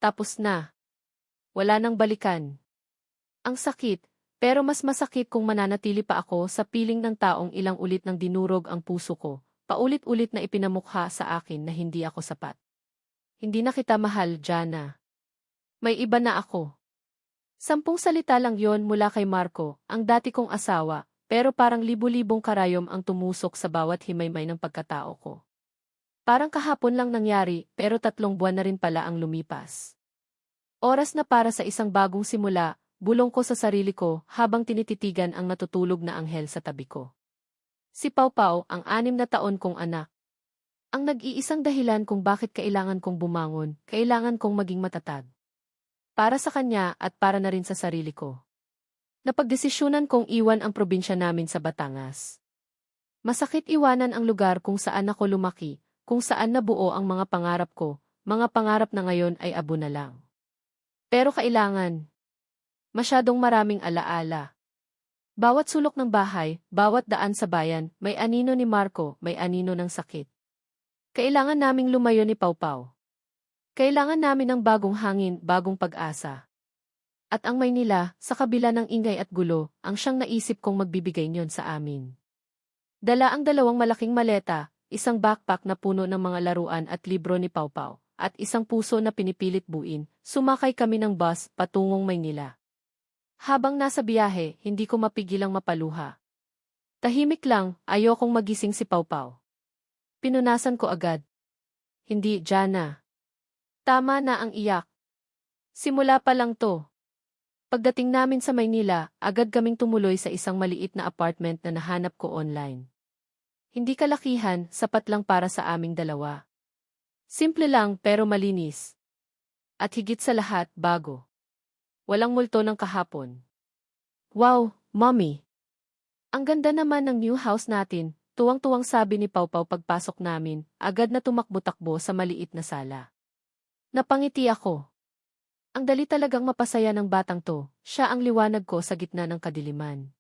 tapos na. Wala nang balikan. Ang sakit, pero mas masakit kung mananatili pa ako sa piling ng taong ilang ulit nang dinurog ang puso ko, paulit-ulit na ipinamukha sa akin na hindi ako sapat. Hindi na kita mahal, Jana. May iba na ako. 10 salita lang yon mula kay Marco, ang dati kong asawa, pero parang libu-libong karayom ang tumusok sa bawat himaymay ng pagkatao ko. Parang kahapon lang nangyari, pero 3 buwan na rin pala ang lumipas. Oras na para sa isang bagong simula, bulong ko sa sarili ko habang tinititigan ang natutulog na anghel sa tabi ko. Si Pau Pau, ang 6 na taon kong anak. Ang nag-iisang dahilan kung bakit kailangan kong bumangon, kailangan kong maging matatag. Para sa kanya at para na rin sa sarili ko. Napagdesisyonan kong iwan ang probinsya namin sa Batangas. Masakit iwanan ang lugar kung saan ako lumaki, kung saan nabuo ang mga pangarap ko, mga pangarap na ngayon ay abo na lang. Pero kailangan. Masyadong maraming alaala. Bawat sulok ng bahay, bawat daan sa bayan, may anino ni Marco, may anino ng sakit. Kailangan naming lumayo ni Pau Pau. Kailangan namin ng bagong hangin, bagong pag-asa. At ang Maynila, sa kabila ng ingay at gulo, ang siyang naisip kong magbibigay niyon sa amin. Dala ang 2 malaking maleta, isang backpack na puno ng mga laruan at libro ni Pau Pau, at isang puso na pinipilit buuin, sumakay kami ng bus patungong Maynila. Habang nasa biyahe, hindi ko mapigilang mapaluha. Tahimik lang, ayokong magising si Pau Pau. Pinunasan ko agad. Hindi, Jana. Tama na ang iyak. Simula pa lang to. Pagdating namin sa Maynila, agad kaming tumuloy sa isang maliit na apartment na nahanap ko online. Hindi kalakihan, sapat lang para sa aming dalawa. Simple lang pero malinis. At higit sa lahat, bago. Walang multo ng kahapon. Wow, Mommy! Ang ganda naman ng new house natin, tuwang-tuwang sabi ni Pau Pau pagpasok namin, agad na tumakbo-takbo sa maliit na sala. Napangiti ako. Ang dali talagang mapasaya ng batang to, siya ang liwanag ko sa gitna ng kadiliman.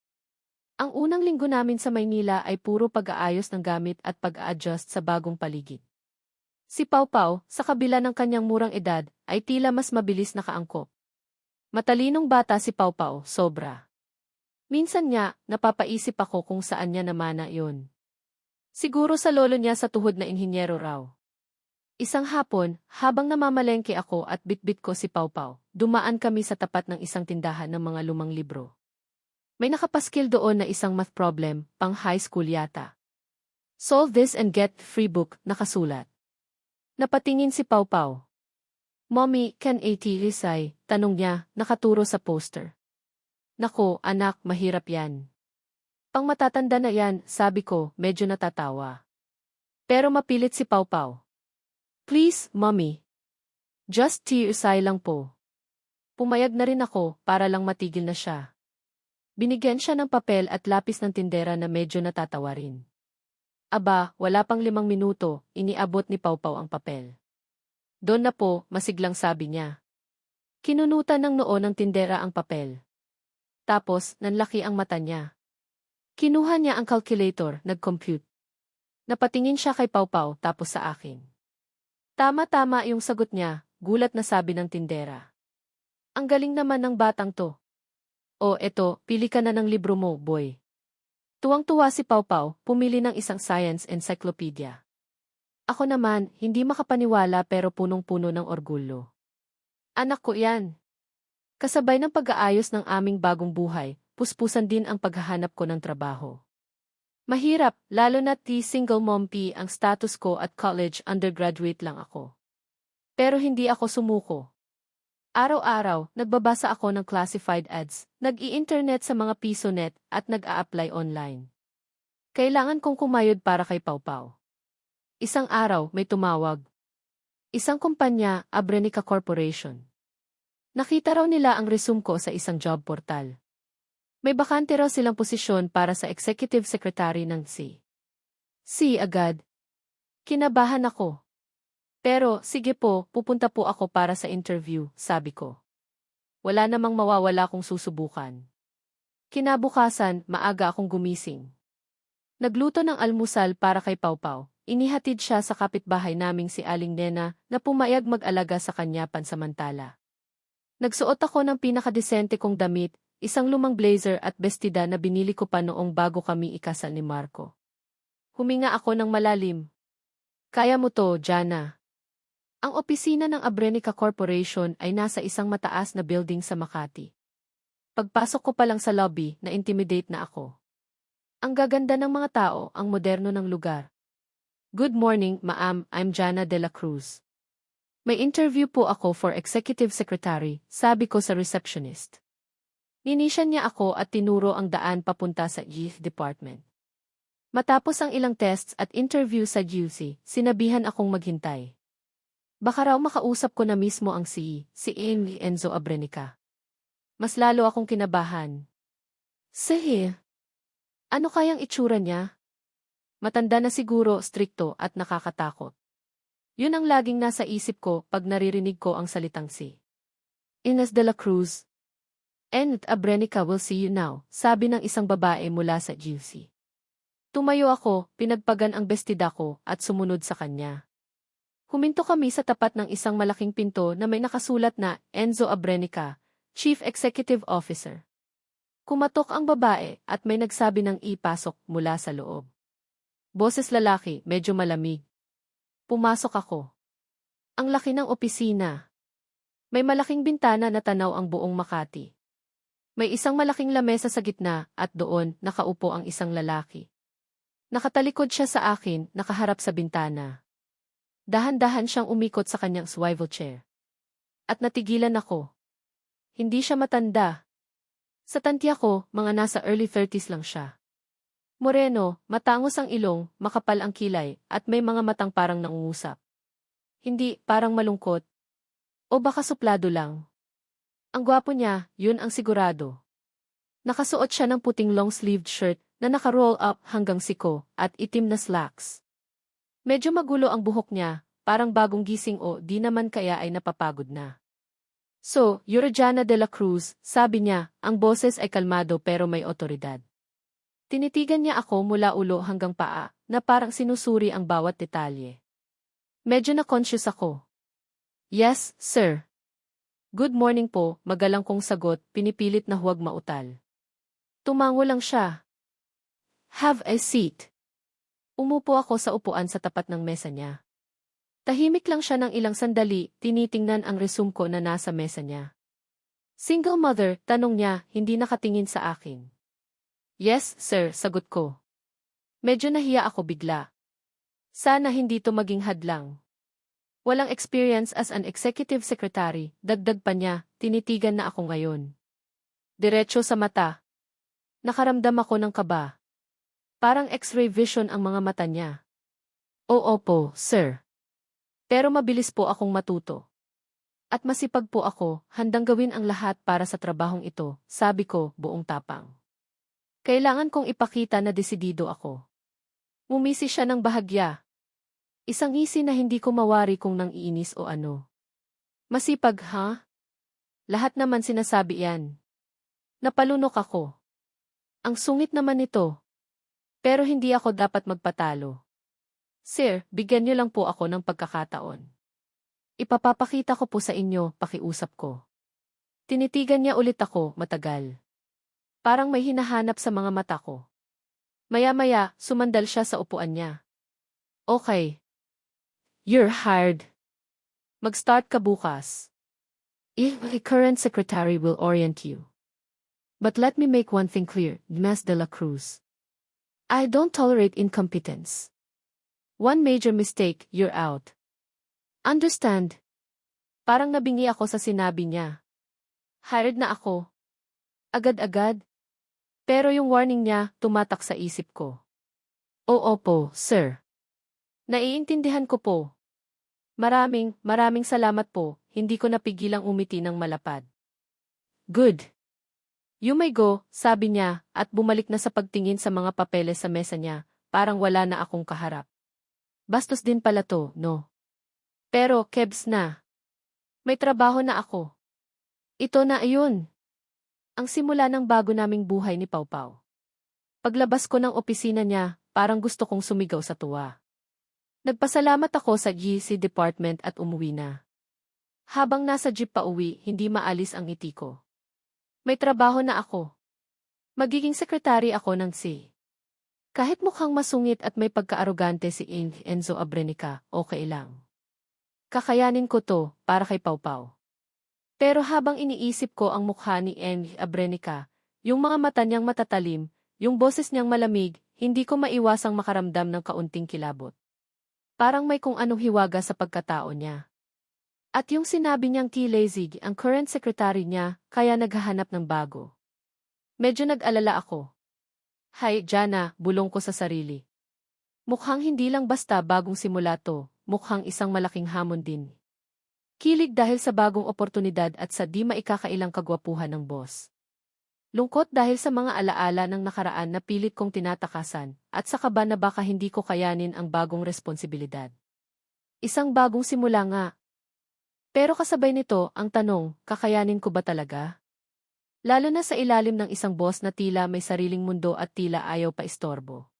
Ang unang linggo namin sa Maynila ay puro pag-aayos ng gamit at pag-a-adjust sa bagong paligid. Si Pau Pau, sa kabila ng kanyang murang edad, ay tila mas mabilis nakaangkop. Matalinong bata si Pau Pau, sobra. Minsan nga, napapaisip ako kung saan niya namana yon. Siguro sa lolo niya sa tuhod na inhinyero raw. Isang hapon, habang namamalengke ako at bitbit ko si Pau Pau, dumaan kami sa tapat ng isang tindahan ng mga lumang libro. May nakapaskil doon na isang math problem, pang high school yata. Solve this and get free book, nakasulat. Napatingin si Pau Pau. Mommy, can AT Risay? Tanong niya, nakaturo sa poster. Nako, anak, mahirap yan. Pang matatanda na yan, sabi ko, medyo natatawa. Pero mapilit si Pau Pau. Please, Mommy. Just TSI lang po. Pumayag na rin ako, para lang matigil na siya. Binigyan siya ng papel at lapis ng tindera na medyo natatawa rin. Aba, wala pang 5 minuto, iniabot ni Pau Pau ang papel. Doon na po, masiglang sabi niya. Kinunutan ng noo ng tindera ang papel. Tapos, nanlaki ang mata niya. Kinuha niya ang calculator, nag-compute. Napatingin siya kay Pau Pau, tapos sa akin. Tama-tama yung sagot niya, gulat na sabi ng tindera. Ang galing naman ng batang to. O eto, pili ka na ng libro mo, boy. Tuwang-tuwa si Pau Pau, pumili ng isang science encyclopedia. Ako naman, hindi makapaniwala pero punong-puno ng orgulyo. Anak ko yan. Kasabay ng pag-aayos ng aming bagong buhay, puspusan din ang paghahanap ko ng trabaho. Mahirap, lalo na't single mom ang status ko at college undergraduate lang ako. Pero hindi ako sumuko. Araw-araw, nagbabasa ako ng classified ads, nag-i-internet sa mga PisoNet at nag-a-apply online. Kailangan kong kumayod para kay Pau Pau. Isang araw, may tumawag. Isang kumpanya, Abrenica Corporation. Nakita raw nila ang resume ko sa isang job portal. May bakante raw silang posisyon para sa executive secretary ng C agad. Kinabahan ako. Pero, sige po, pupunta po ako para sa interview, sabi ko. Wala namang mawawala kung susubukan. Kinabukasan, maaga akong gumising. Nagluto ng almusal para kay Pau Pau, inihatid siya sa kapitbahay naming si Aling Nena na pumayag mag-alaga sa kanya pansamantala. Nagsuot ako ng pinakadesente kong damit, isang lumang blazer at bestida na binili ko pa noong bago kami ikasal ni Marco. Huminga ako ng malalim. Kaya mo to, Jana. Ang opisina ng Abrenica Corporation ay nasa isang mataas na building sa Makati. Pagpasok ko pa lang sa lobby, na-intimidate na ako. Ang gaganda ng mga tao, ang moderno ng lugar. Good morning, ma'am, I'm Jana de la Cruz. May interview po ako for executive secretary, sabi ko sa receptionist. Ninisyan niya ako at tinuro ang daan papunta sa youth department. Matapos ang ilang tests at interview sa GUC, sinabihan akong maghintay. Baka raw makausap ko na mismo ang si Enzo Abrenica. Mas lalo akong kinabahan. Sige. Ano kayang itsura niya? Matanda na siguro, strikto at nakakatakot. Yun ang laging nasa isip ko pag naririnig ko ang salitang si Ines de la Cruz. And Abrenica will see you now, sabi ng isang babae mula sa GUC. Tumayo ako, pinagpagan ang bestida ko at sumunod sa kanya. Huminto kami sa tapat ng isang malaking pinto na may nakasulat na Enzo Abrenica, Chief Executive Officer. Kumatok ang babae at may nagsabi ng ipasok mula sa loob. Boses lalaki, medyo malamig. Pumasok ako. Ang laki ng opisina. May malaking bintana na tanaw ang buong Makati. May isang malaking lamesa sa gitna at doon nakaupo ang isang lalaki. Nakatalikod siya sa akin, nakaharap sa bintana. Dahan-dahan siyang umikot sa kanyang swivel chair. At natigilan ako. Hindi siya matanda. Sa tantya ko, mga nasa early 30s lang siya. Moreno, matangos ang ilong, makapal ang kilay, at may mga matang parang nangungusap. Hindi, parang malungkot. O baka suplado lang. Ang gwapo niya, yun ang sigurado. Nakasuot siya ng puting long-sleeved shirt na naka-roll up hanggang siko at itim na slacks. Medyo magulo ang buhok niya, parang bagong gising o di naman kaya ay napapagod na. So, you're Jana de la Cruz, sabi niya, ang boses ay kalmado pero may otoridad. Tinitigan niya ako mula ulo hanggang paa, na parang sinusuri ang bawat detalye. Medyo na-conscious ako. Yes, sir. Good morning po, magalang kong sagot, pinipilit na huwag mautal. Tumango lang siya. Have a seat. Umupo ako sa upuan sa tapat ng mesa niya. Tahimik lang siya ng ilang sandali, tinitingnan ang resume ko na nasa mesa niya. Single mother, tanong niya, hindi nakatingin sa akin. Yes, sir, sagot ko. Medyo nahiya ako bigla. Sana hindi to maging hadlang. Walang experience as an executive secretary, dagdag pa niya, tinitigan na ako ngayon. Diretso sa mata. Nakaramdam ako ng kaba. Parang x-ray vision ang mga mata niya. Oo po, sir. Pero mabilis po akong matuto. At masipag po ako, handang gawin ang lahat para sa trabahong ito, sabi ko, buong tapang. Kailangan kong ipakita na desidido ako. Mumisi siya ng bahagya. Isang ngisi na hindi ko mawari kung nang iinis o ano. Masipag, ha? Lahat naman sinasabi yan. Napalunok ako. Ang sungit naman nito. Pero hindi ako dapat magpatalo. Sir, bigyan niyo lang po ako ng pagkakataon. Ipapapakita ko po sa inyo, pakiusap ko. Tinitigan niya ulit ako, matagal. Parang may hinahanap sa mga mata ko. Maya-maya, sumandal siya sa upuan niya. Okay. You're hired. Mag-start ka bukas. The current secretary will orient you. But let me make one thing clear, Ms. de la Cruz. I don't tolerate incompetence. One major mistake, you're out. Understand? Parang nabingi ako sa sinabi niya. Hired na ako. Agad-agad. Pero yung warning niya, tumatak sa isip ko. Oo po, sir. Naiintindihan ko po. Maraming salamat po, hindi ko napigilang umiti ng malapad. Good. You may go, sabi niya, at bumalik na sa pagtingin sa mga papeles sa mesa niya, parang wala na akong kaharap. Bastos din pala to, no? Pero, kebs na. May trabaho na ako. Ito na ayun. Ang simula ng bago naming buhay ni Pau Pau. Paglabas ko ng opisina niya, parang gusto kong sumigaw sa tuwa. Nagpasalamat ako sa GC department at umuwi na. Habang nasa jeep pa uwi, hindi maalis ang ngiti ko. May trabaho na ako. Magiging sekretary ako ng C. Kahit mukhang masungit at may pagka-arogante si Enzo Abrenica, okay lang. Kakayanin ko to, para kay Pau Pau. Pero habang iniisip ko ang mukha ni Enzo Abrenica, yung mga mata niyang matatalim, yung boses niyang malamig, hindi ko maiwasang makaramdam ng kaunting kilabot. Parang may kung anong hiwaga sa pagkatao niya. At yung sinabi niyang Kilazig, ang current secretary niya, kaya naghahanap ng bago. Medyo nag-alala ako. Hay, Jana, bulong ko sa sarili. Mukhang hindi lang basta bagong simula to, mukhang isang malaking hamon din. Kilig dahil sa bagong oportunidad at sa di maikakailang kagwapuhan ng boss. Lungkot dahil sa mga alaala ng nakaraan na pilit kong tinatakasan, at sa kaba na baka hindi ko kayanin ang bagong responsibilidad. Isang bagong simula nga. Pero kasabay nito, ang tanong, kakayanin ko ba talaga? Lalo na sa ilalim ng isang boss na tila may sariling mundo at tila ayaw pa istorbo.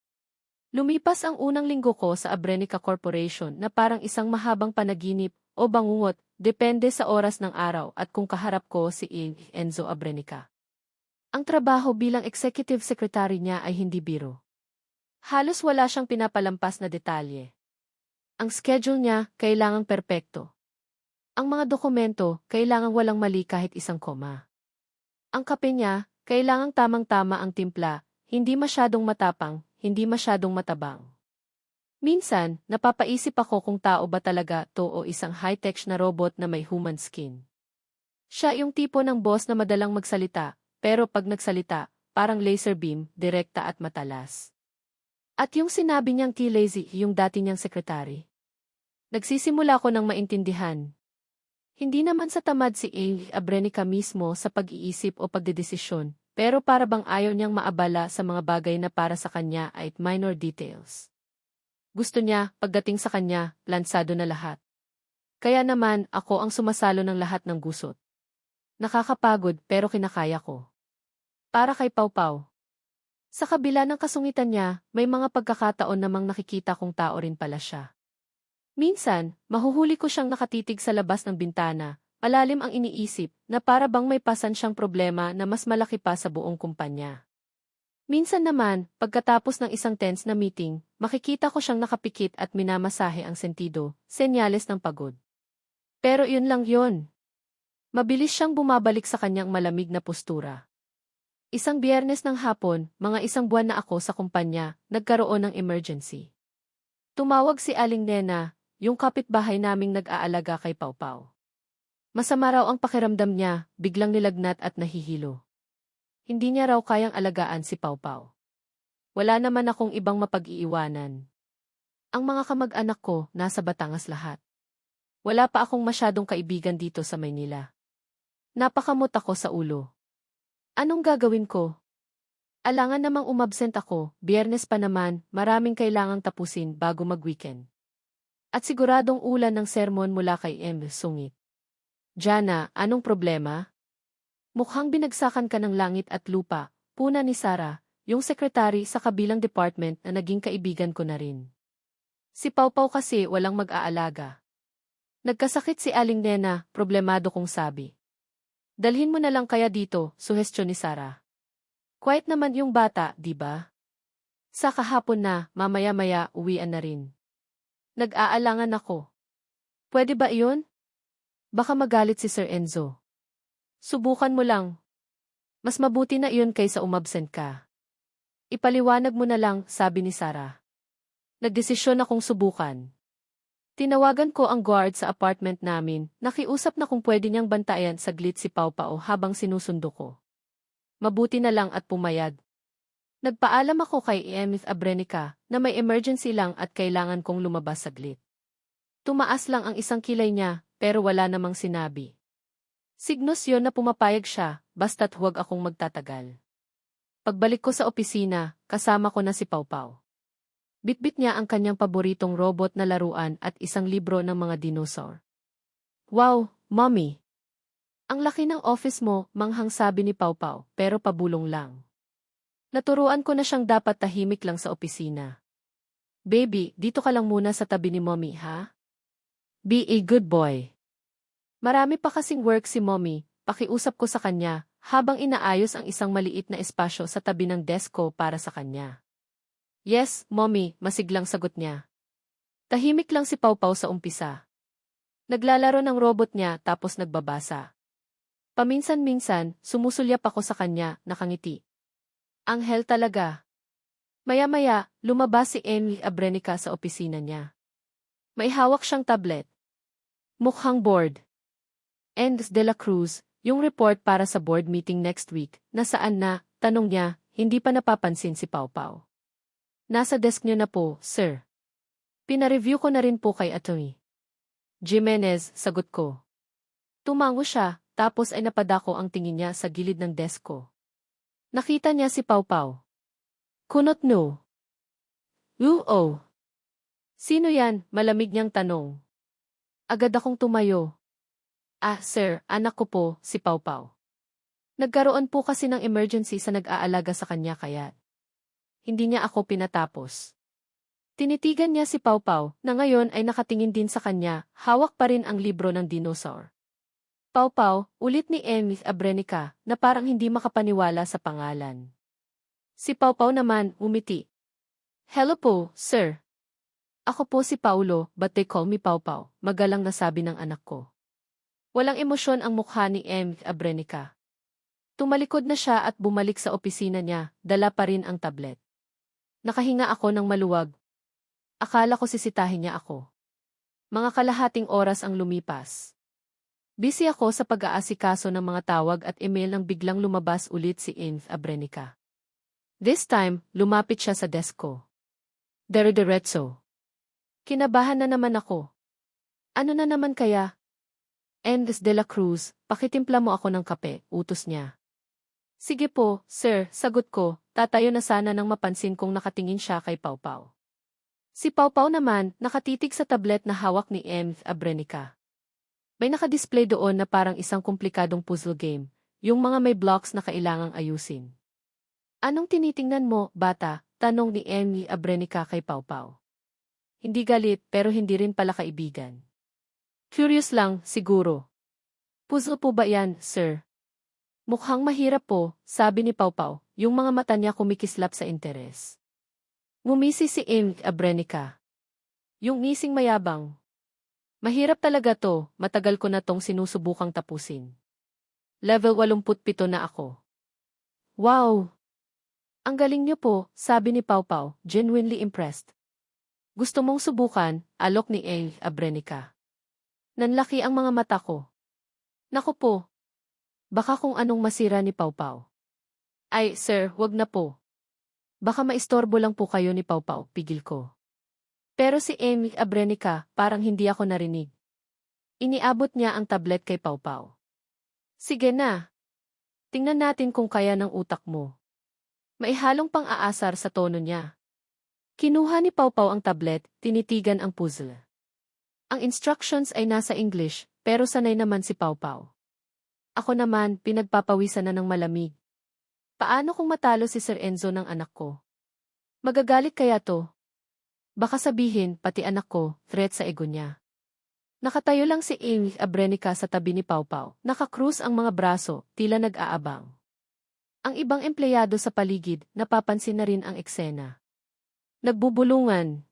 Lumipas ang unang linggo ko sa Abrenica Corporation na parang isang mahabang panaginip o bangungot, depende sa oras ng araw at kung kaharap ko si Enzo Abrenica. Ang trabaho bilang executive secretary niya ay hindi biro. Halos wala siyang pinapalampas na detalye. Ang schedule niya, kailangang perpekto. Ang mga dokumento, kailangang walang mali kahit isang koma. Ang kape niya, kailangang tamang-tama ang timpla, hindi masyadong matapang, hindi masyadong matabang. Minsan, napapaisip ako kung tao ba talaga to o isang high-tech na robot na may human skin. Siya yung tipo ng boss na madalang magsalita, pero pag nagsalita, parang laser beam, direkta at matalas. At yung sinabi niyang Kilazy, yung dati niyang sekretary. Nagsisimula ko ng maintindihan. Hindi naman sa tamad si Abrenica mismo sa pag-iisip o pagdedesisyon, pero para bang ayaw niyang maabala sa mga bagay na para sa kanya ay minor details. Gusto niya, pagdating sa kanya, lansado na lahat. Kaya naman, ako ang sumasalo ng lahat ng gusot. Nakakapagod pero kinakaya ko. Para kay Pau Pau. Sa kabila ng kasungitan niya, may mga pagkakataon namang nakikita kong tao rin pala siya. Minsan, mahuhuli ko siyang nakatitig sa labas ng bintana, malalim ang iniisip, na para bang may pasan siyang problema na mas malaki pa sa buong kumpanya. Minsan naman, pagkatapos ng isang tense na meeting, makikita ko siyang nakapikit at minamasahe ang sentido, senyales ng pagod. Pero yun lang yun. Mabilis siyang bumabalik sa kanyang malamig na postura. Isang Biyernes ng hapon, mga isang buwan na ako sa kumpanya, nagkaroon ng emergency. Tumawag si Aling Nena, yung kapitbahay naming nag-aalaga kay Pau Pau. Masama raw ang pakiramdam niya, biglang nilagnat at nahihilo. Hindi niya raw kayang alagaan si Pau Pau. Wala naman akong ibang mapag-iiwanan. Ang mga kamag-anak ko, nasa Batangas lahat. Wala pa akong masyadong kaibigan dito sa Maynila. Napakamot ako sa ulo. Anong gagawin ko? Alangan namang umabsent ako, Biyernes pa naman, maraming kailangang tapusin bago mag-weekend. At siguradong ulan ng sermon mula kay Sungit. Jana, anong problema? Mukhang binagsakan ka ng langit at lupa, puna ni Sarah, yung sekretary sa kabilang department na naging kaibigan ko na rin. Si Pau Pau kasi walang mag-aalaga. Nagkasakit si Aling Nena, problemado kong sabi. Dalhin mo na lang kaya dito, suhestyon ni Sarah. Quiet naman yung bata, di ba? Sa kahapon na, mamaya-maya, uwian na rin. Nag-aalangan ako. Pwede ba iyon? Baka magalit si Sir Enzo. Subukan mo lang. Mas mabuti na iyon kaysa umabsent ka. Ipaliwanag mo na lang, sabi ni Sarah. Nagdesisyon akong subukan. Tinawagan ko ang guard sa apartment namin, nakiusap na kung pwede niyang bantayan saglit si Pau Pau habang sinusundo ko. Mabuti na lang at pumayag. Nagpaalam ako kay Abrenica na may emergency lang at kailangan kong lumabas saglit. Tumaas lang ang isang kilay niya, pero wala namang sinabi. Signos yon na pumapayag siya, basta't huwag akong magtatagal. Pagbalik ko sa opisina, kasama ko na si Pau Pau. Bitbit niya ang kanyang paboritong robot na laruan at isang libro ng mga dinosaur. Wow, Mommy! Ang laki ng office mo, manghang sabi ni Pau Pau, pero pabulong lang. Naturuan ko na siyang dapat tahimik lang sa opisina. Baby, dito ka lang muna sa tabi ni mommy, ha? Be a good boy. Marami pa kasing work si mommy, pakiusap ko sa kanya, habang inaayos ang isang maliit na espasyo sa tabi ng desk ko para sa kanya. Yes, mommy, masiglang sagot niya. Tahimik lang si Pau Pau sa umpisa. Naglalaro ng robot niya tapos nagbabasa. Paminsan-minsan, sumusulyap ako sa kanya, nakangiti. Anghel talaga. Maya-maya, lumabas si Emily Abrenica sa opisina niya. May hawak siyang tablet. Mukhang bored. Enz de la Cruz, yung report para sa board meeting next week, nasaan na, tanong niya, hindi pa napapansin si Pau Pau. Nasa desk niyo na po, sir. Pinareview ko na rin po kay Atty. Jimenez, sagot ko. Tumango siya, tapos ay napadako ang tingin niya sa gilid ng desk ko. Nakita niya si Pau Pau. Kunot no. Oo. Sino yan? Malamig niyang tanong. Agad akong tumayo. Ah, sir, anak ko po, si Pau Pau. Nagkaroon po kasi ng emergency sa nag-aalaga sa kanya kaya hindi niya ako pinatapos. Tinitigan niya si Pau Pau, na ngayon ay nakatingin din sa kanya, hawak pa rin ang libro ng dinosaur. Pau Pau, ulit ni Emily Abrenica, na parang hindi makapaniwala sa pangalan. Si Pau Pau naman, umiti. Hello po, sir. Ako po si Paulo, but they call me Pau Pau, magalang nasabi ng anak ko. Walang emosyon ang mukha ni Emily Abrenica. Tumalikod na siya at bumalik sa opisina niya, dala pa rin ang tablet. Nakahinga ako ng maluwag. Akala ko sisitahin niya ako. Mga kalahating oras ang lumipas. Busy ako sa pag-aasikaso ng mga tawag at email nang biglang lumabas ulit si Emily Abrenica. This time, lumapit siya sa desk ko. Dire-diretso. Kinabahan na naman ako. Ano na naman kaya? Enz de la Cruz, pakitimpla mo ako ng kape, utos niya. Sige po, sir, sagot ko, tatayo na sana nang mapansin kong nakatingin siya kay Pau Pau. Si Pau Pau naman, nakatitig sa tablet na hawak ni Emily Abrenica. May nakadisplay doon na parang isang komplikadong puzzle game, yung mga may blocks na kailangang ayusin. Anong tinitingnan mo, bata? Tanong ni Emily Abrenica kay Pau Pau. Hindi galit pero hindi rin pala kaibigan. Curious lang, siguro. Puzzle po ba yan, sir? Mukhang mahirap po, sabi ni Pau Pau, yung mga mata niya kumikislap sa interes. Ngumisi si Emily Abrenica. Yung ngising mayabang. Mahirap talaga to, matagal ko na tong sinusubukang tapusin. Level 87 na ako. Wow! Ang galing niyo po, sabi ni Pau Pau, genuinely impressed. Gusto mong subukan, alok ni Emily Abrenica. Nanlaki ang mga mata ko. Naku po. Baka kung anong masira ni Pau Pau. Ay, sir, wag na po. Baka maistorbo lang po kayo ni Pau Pau, pigil ko. Pero si Emily Abrenica, parang hindi ako narinig. Iniabot niya ang tablet kay Pau Pau. Sige na. Tingnan natin kung kaya ng utak mo. Maihalong pang-aasar sa tono niya. Kinuha ni Pau Pau ang tablet, tinitigan ang puzzle. Ang instructions ay nasa English, pero sanay naman si Pau Pau. Ako naman, pinagpapawisan na ng malamig. Paano kung matalo si Sir Enzo ng anak ko? Magagalit kaya to? Baka sabihin, pati anak ko, threat sa ego niya. Nakatayo lang si Emily Abrenica sa tabi ni Pau Pau, nakakrus ang mga braso, tila nag-aabang. Ang ibang empleyado sa paligid, napapansin na rin ang eksena. Nagbubulungan.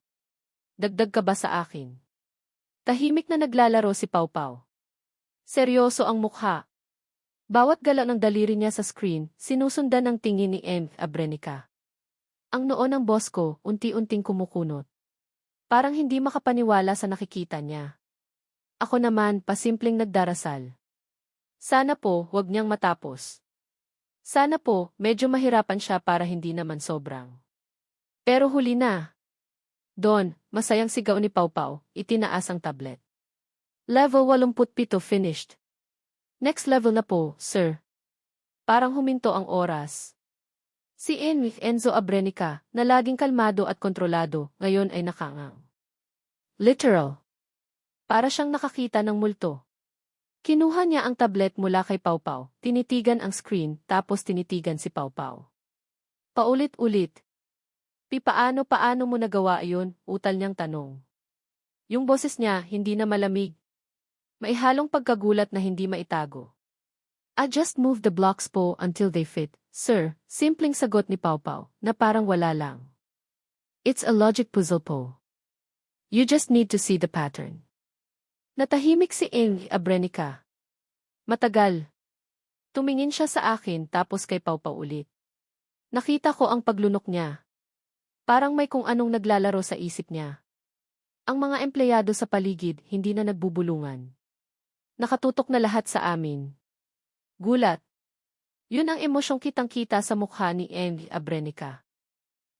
Dagdag ka ba sa akin? Tahimik na naglalaro si Pau Pau. Seryoso ang mukha. Bawat galaw ng daliri niya sa screen, sinusundan ng tingin ni Emily Abrenica. Ang noo ng boss ko, unti-unting kumukunot. Parang hindi makapaniwala sa nakikita niya. Ako naman, pasimpleng nagdarasal. Sana po, wag niyang matapos. Sana po, medyo mahirapan siya para hindi naman sobrang. Pero huli na. Don, masayang sigaw ni Pau Pau, itinaas ang tablet. Level 87 finished. Next level na po, sir. Parang huminto ang oras. Si Enzo Abrenica, na laging kalmado at kontrolado, ngayon ay nakangang. Literal. Para siyang nakakita ng multo. Kinuha niya ang tablet mula kay Pau Pau, tinitigan ang screen, tapos tinitigan si Pau Pau. Paulit-ulit. Paano mo nagawa iyon? Utal niyang tanong. Yung boses niya hindi na malamig. May halong pagkagulat na hindi maitago. I just moved the blocks po until they fit, sir. Simpleng sagot ni Pau Pau, na parang wala lang. It's a logic puzzle po. You just need to see the pattern. Natahimik si Eng Abrenica. Matagal. Tumingin siya sa akin tapos kay Pau Pau ulit. Nakita ko ang paglunok niya. Parang may kung anong naglalaro sa isip niya. Ang mga empleyado sa paligid hindi na nagbubulungan. Nakatutok na lahat sa amin. Gulat. Yun ang emosyong kitang-kita sa mukha ni Eng Abrenica.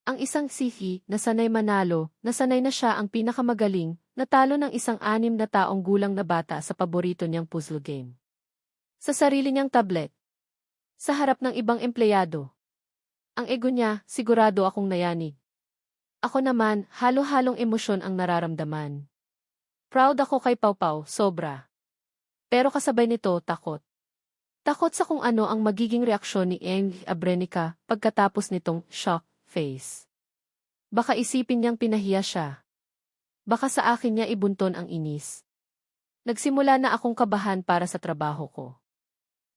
Ang isang sihi na sanay manalo, na sanay na siya ang pinakamagaling, natalo ng isang 6 na taong gulang na bata sa paborito niyang puzzle game. Sa sarili niyang tablet. Sa harap ng ibang empleyado. Ang ego niya, sigurado akong nayanig. Ako naman, halo-halong emosyon ang nararamdaman. Proud ako kay Pau Pau, sobra. Pero kasabay nito, takot. Takot sa kung ano ang magiging reaksyon ni Eng Abrenica pagkatapos nitong shock face. Baka isipin niyang pinahiya siya. Baka sa akin niya ibunton ang inis. Nagsimula na akong kabahan para sa trabaho ko.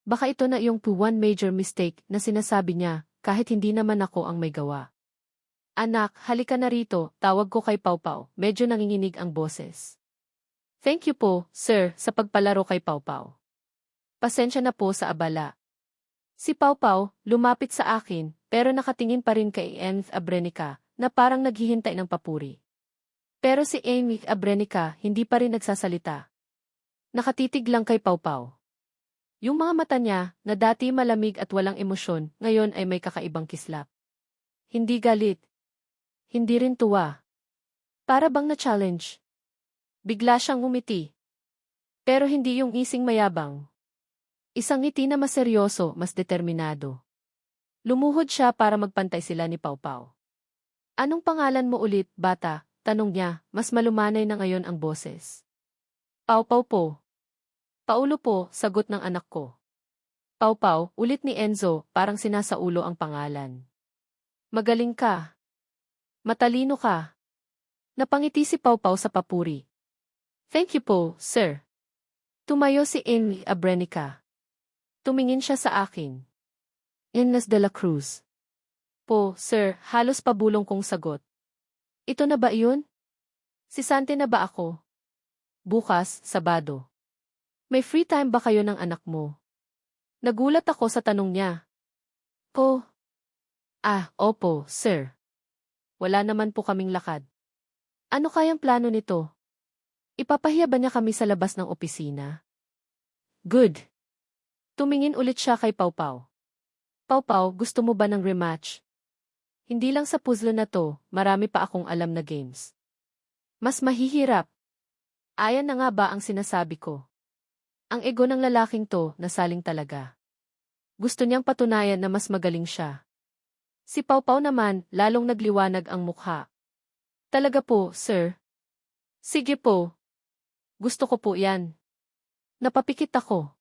Baka ito na yung one major mistake na sinasabi niya kahit hindi naman ako ang may gawa. Anak, halika na rito, tawag ko kay Pau Pau, medyo nanginginig ang boses. Thank you po, sir, sa pagpalaro kay Pau Pau. Pasensya na po sa abala. Si Pau Pau, lumapit sa akin, pero nakatingin pa rin kay Eng Abrenica, na parang naghihintay ng papuri. Pero si Eng Abrenica, hindi pa rin nagsasalita. Nakatitig lang kay Pau Pau. Yung mga mata niya, na dati malamig at walang emosyon, ngayon ay may kakaibang kislap. Hindi galit. Hindi rin tuwa. Para bang na-challenge. Bigla siyang ngumiti. Pero hindi yung ising mayabang. Isang ngiti na mas seryoso, mas determinado. Lumuhod siya para magpantay sila ni Pau Pau. Anong pangalan mo ulit, bata? Tanong niya, mas malumanay na ngayon ang boses. Pau Pau po. Paulo po, sagot ng anak ko. Pau Pau, ulit ni Enzo, parang sinasaulo ang pangalan. Magaling ka. Matalino ka. Napangiti si Pau Pau sa papuri. Thank you po, sir. Tumayo si Eng Abrenica. Tumingin siya sa akin. Ines de la Cruz. Po, sir, halos pabulong kong sagot. Ito na ba iyon? Si Sante na ba ako? Bukas, Sabado. May free time ba kayo ng anak mo? Nagulat ako sa tanong niya. Po. Opo, sir. Wala naman po kaming lakad. Ano kayang plano nito? Ipapahiya ba niya kami sa labas ng opisina? Good. Tumingin ulit siya kay Pau Pau. Pau Pau, gusto mo ba ng rematch? Hindi lang sa puzzle na to, marami pa akong alam na games. Mas mahihirap. Ayan na nga ba ang sinasabi ko? Ang ego ng lalaking to, nasaling talaga. Gusto niyang patunayan na mas magaling siya. Si Pau Pau naman, lalong nagliwanag ang mukha. Talaga po, sir. Sige po. Gusto ko po yan. Napapikit ako.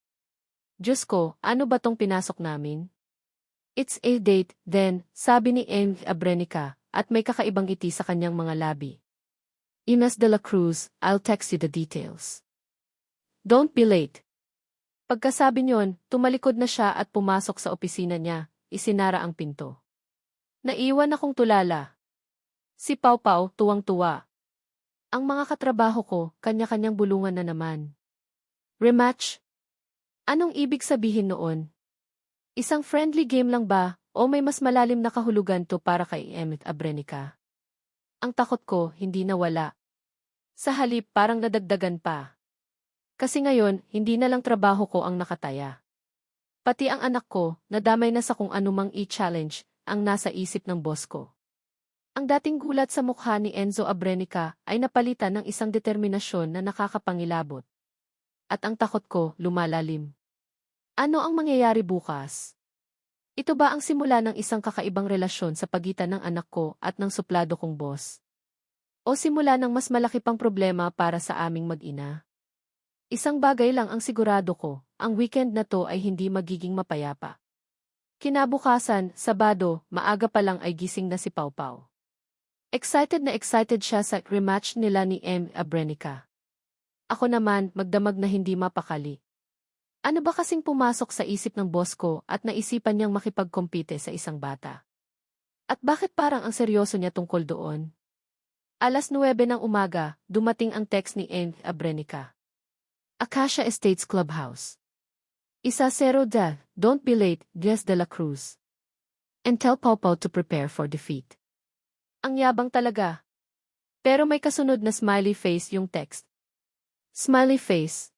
Diyos ko, ano ba tong pinasok namin? It's a date, then, sabi ni Eng Abrenica, at may kakaibang ngiti sa kanyang mga labi. Ines de la Cruz, I'll text you the details. Don't be late. Pagkasabi niyon, tumalikod na siya at pumasok sa opisina niya, isinara ang pinto. Naiwan akong tulala. Si Pau Pau, tuwang-tuwa. Ang mga katrabaho ko, kanya-kanyang bulungan na naman. Rematch? Anong ibig sabihin noon? Isang friendly game lang ba, o may mas malalim na kahulugan to para kay Eng Abrenica? Ang takot ko, hindi nawala. Sa halip, parang nadagdagan pa. Kasi ngayon, hindi na lang trabaho ko ang nakataya. Pati ang anak ko, nadamay na sa kung anumang i-challenge, ang nasa isip ng boss ko. Ang dating gulat sa mukha ni Enzo Abrenica ay napalitan ng isang determinasyon na nakakapangilabot. At ang takot ko, lumalalim. Ano ang mangyayari bukas? Ito ba ang simula ng isang kakaibang relasyon sa pagitan ng anak ko at ng suplado kong boss? O simula ng mas malaki pang problema para sa aming mag-ina? Isang bagay lang ang sigurado ko, ang weekend na to ay hindi magiging mapayapa. Kinabukasan, Sabado, maaga pa lang ay gising na si Pau Pau. Excited siya sa rematch nila ni M. Abrenica. Ako naman, magdamag na hindi mapakali. Ano ba kasing pumasok sa isip ng boss ko at naisipan niyang makipagkompite sa isang bata? At bakit parang ang seryoso niya tungkol doon? 9:09 ng umaga, dumating ang text ni M. Abrenica. Acacia Estates Clubhouse. 1-0 don't be late, Diaz de la Cruz. And tell Pawpaw to prepare for defeat. Ang yabang talaga. Pero may kasunod na smiley face yung text. Smiley face.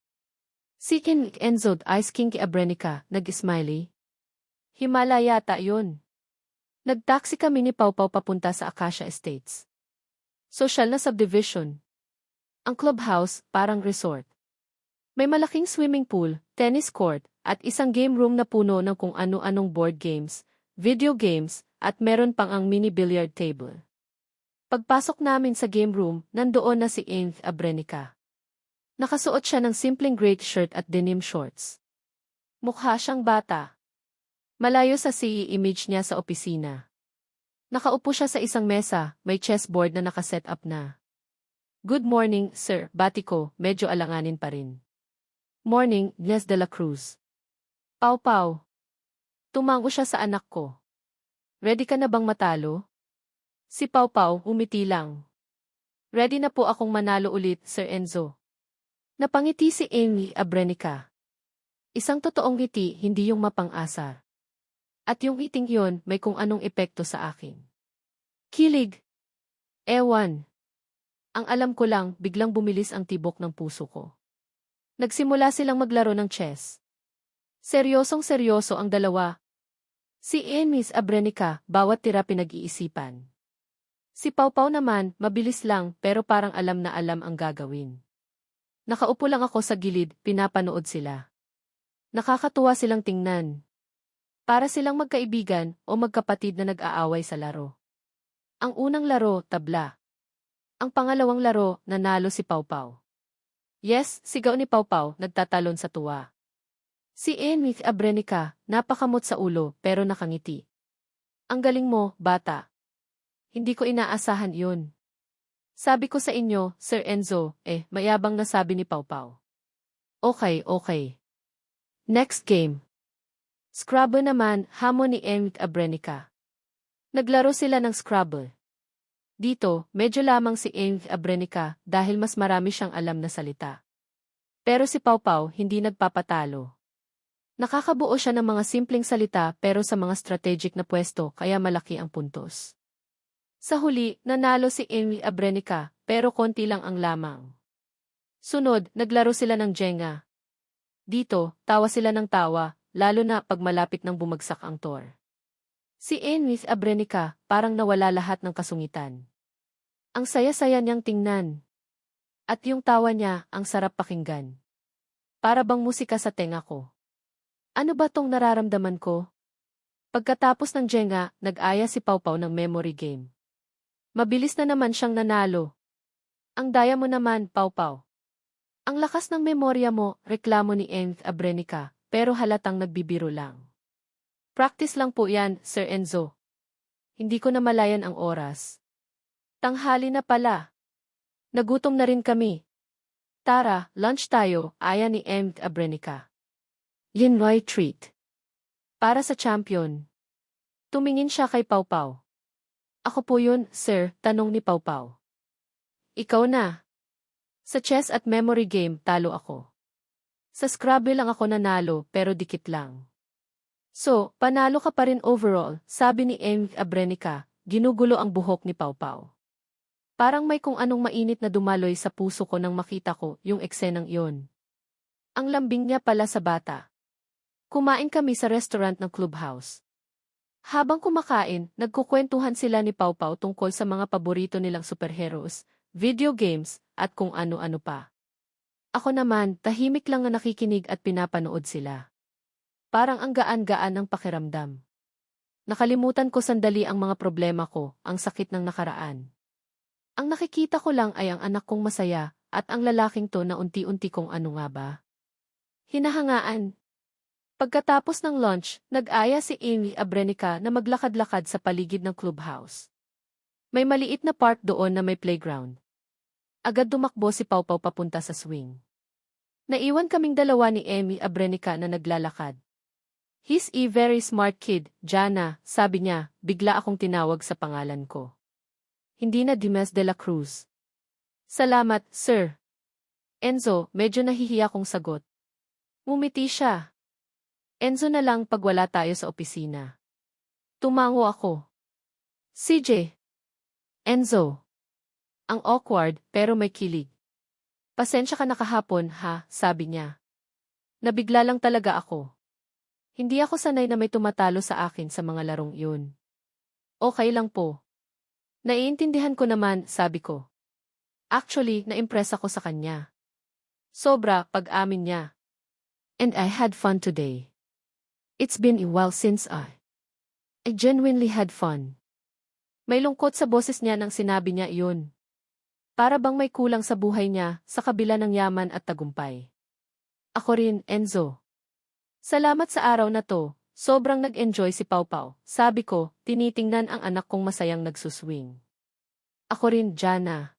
Si Ken Enzo Ice Kinky Abrenica, nag-smiley. Himala yata yun. Nag-taxi kami ni Pawpaw papunta sa Acacia Estates. Social na subdivision. Ang clubhouse, parang resort. May malaking swimming pool, tennis court, at isang game room na puno ng kung ano-anong board games, video games, at meron pang ang mini billiard table. Pagpasok namin sa game room, nandoon na si M. Abrenica. Nakasuot siya ng simpleng gray shirt at denim shorts. Mukha siyang bata. Malayo sa CE image niya sa opisina. Nakaupo siya sa isang mesa, may chessboard na nakaset up na. Good morning, sir, bati ko, medyo alanganin pa rin. Morning, Diaz de la Cruz. Pawpaw. Tumango siya sa anak ko. Ready ka na bang matalo? Si Pawpaw, umiti lang. Ready na po akong manalo ulit, Sir Enzo. Napangiti si Amy Abrenica. Isang totoong ngiti, hindi yung mapang-asa. At yung ngiting yon, may kung anong epekto sa akin. Kilig. Ewan. Ang alam ko lang, biglang bumilis ang tibok ng puso ko. Nagsimula silang maglaro ng chess. Seryosong-seryoso ang dalawa. Si Amy Abrenica, bawat tira pinag-iisipan. Si Pawpaw naman, mabilis lang pero parang alam na alam ang gagawin. Nakaupo lang ako sa gilid, pinapanood sila. Nakakatuwa silang tingnan. Para silang magkaibigan o magkapatid na nag-aaway sa laro. Ang unang laro, tabla. Ang pangalawang laro, nanalo si Pawpaw. Yes, sigaw ni Pawpaw, nagtatalon sa tuwa. Si Amy Abrenica, napakamot sa ulo pero nakangiti. Ang galing mo, bata. Hindi ko inaasahan yun. Sabi ko sa inyo, Sir Enzo, mayabang na sabi ni Pawpaw. Okay. Next game. Scrabble naman, hamon ni M. Abrenica. Naglaro sila ng Scrabble. Dito, medyo lamang si M. Abrenica dahil mas marami siyang alam na salita. Pero si Pawpaw hindi nagpapatalo. Nakakabuo siya ng mga simpleng salita pero sa mga strategic na pwesto kaya malaki ang puntos. Sa huli, nanalo si Amy Abrenica, pero konti lang ang lamang. Sunod, naglaro sila ng Jenga. Dito, tawa sila ng tawa, lalo na pag malapit nang bumagsak ang tor. Si Amy Abrenica, parang nawala lahat ng kasungitan. Ang saya-saya niyang tingnan. At yung tawa niya, ang sarap pakinggan. Para bang musika sa tenga ko. Ano ba tong nararamdaman ko? Pagkatapos ng Jenga, nag-aya si Pawpaw ng memory game. Mabilis na naman siyang nanalo. Ang daya mo naman, Pawpaw. Ang lakas ng memorya mo, reklamo ni M. Abrenica, pero halatang nagbibiro lang. Practice lang po yan, Sir Enzo. Hindi ko na malayan ang oras. Tanghali na pala. Nagutom na rin kami. Tara, lunch tayo, aya ni M. Abrenica. Linroy treat. Para sa champion. Tumingin siya kay Pawpaw. Ako po yun, sir, tanong ni Pawpaw. Ikaw na. Sa chess at memory game, talo ako. Sa Scrabble lang ako nanalo, pero dikit lang. So, panalo ka pa rin overall, sabi ni M. Abrenica, ginugulo ang buhok ni Pawpaw. Parang may kung anong mainit na dumaloy sa puso ko nang makita ko yung eksenang iyon. Ang lambing niya pala sa bata. Kumain kami sa restaurant ng clubhouse. Habang kumakain, nagkukwentuhan sila ni Pawpaw tungkol sa mga paborito nilang superheroes, video games, at kung ano-ano pa. Ako naman, tahimik lang na nakikinig at pinapanood sila. Parang ang gaan-gaan ng pakiramdam. Nakalimutan ko sandali ang mga problema ko, ang sakit ng nakaraan. Ang nakikita ko lang ay ang anak kong masaya, at ang lalaking to na unti-unti kong ano nga ba. Hinahangaan. Pagkatapos ng lunch, nag-aya si Amy Abrenica na maglakad-lakad sa paligid ng clubhouse. May maliit na park doon na may playground. Agad dumakbo si Pau Pau papunta sa swing. Naiwan kaming dalawa ni Emmy Abrenica na naglalakad. "He's a very smart kid, Jana," sabi niya, bigla akong tinawag sa pangalan ko. Hindi na Dimas de la Cruz. "Salamat, sir." "Enzo," medyo nahihiya kong sagot. Ngumiti siya. "Enzo na lang pag wala tayo sa opisina." Tumango ako. "CJ." "Enzo." Ang awkward, pero may kilig. "Pasensya ka na kahapon, ha," sabi niya. Nabigla lang talaga ako. Hindi ako sanay na may tumatalo sa akin sa mga larong yun. "Okay lang po." "Naiintindihan ko naman," sabi ko. Actually, na-impress ako sa kanya. Sobra, pag-amin niya. "And I had fun today. It's been a while since I genuinely had fun." May lungkot sa boses niya nang sinabi niya iyon. Para bang may kulang sa buhay niya, sa kabila ng yaman at tagumpay. "Ako rin, Enzo." "Salamat sa araw na to, sobrang nag-enjoy si Pau Pau," sabi ko, tinitingnan ang anak kong masayang nagsuswing. "Ako rin, Jana."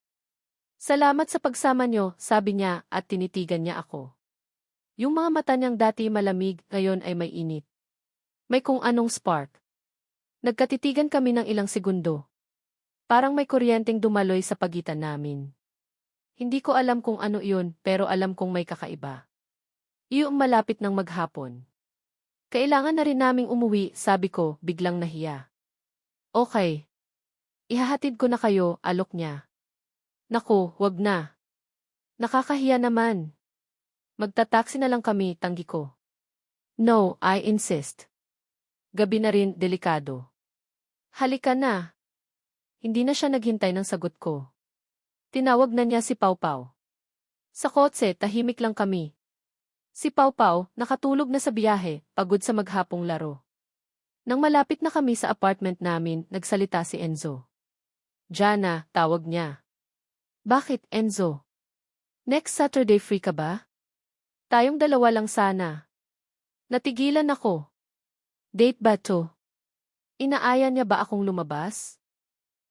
"Salamat sa pagsama niyo," sabi niya at tinitigan niya ako. Yung mga mata niyang dati malamig, ngayon ay may init. May kung anong spark. Nagkatitigan kami ng ilang segundo. Parang may kuryenteng dumaloy sa pagitan namin. Hindi ko alam kung ano iyon, pero alam kong may kakaiba. Iyong malapit ng maghapon. "Kailangan na rin naming umuwi," sabi ko, biglang nahiya. "Okay. Ihahatid ko na kayo," alok niya. "Naku, wag na. Nakakahiya naman. Magta-taxi na lang kami," tanggi ko. "No, I insist. Gabi na rin, delikado." "Halika na." Hindi na siya naghintay ng sagot ko. Tinawag na niya si Pau Pau. Sa kotse, tahimik lang kami. Si Pau Pau, nakatulog na sa biyahe, pagod sa maghapong laro. Nang malapit na kami sa apartment namin, nagsalita si Enzo. "Jana," tawag niya. "Bakit, Enzo? Next Saturday free ka ba? Tayong dalawa lang sana." Natigilan ako. Date ba to? Inaaya niya ba akong lumabas?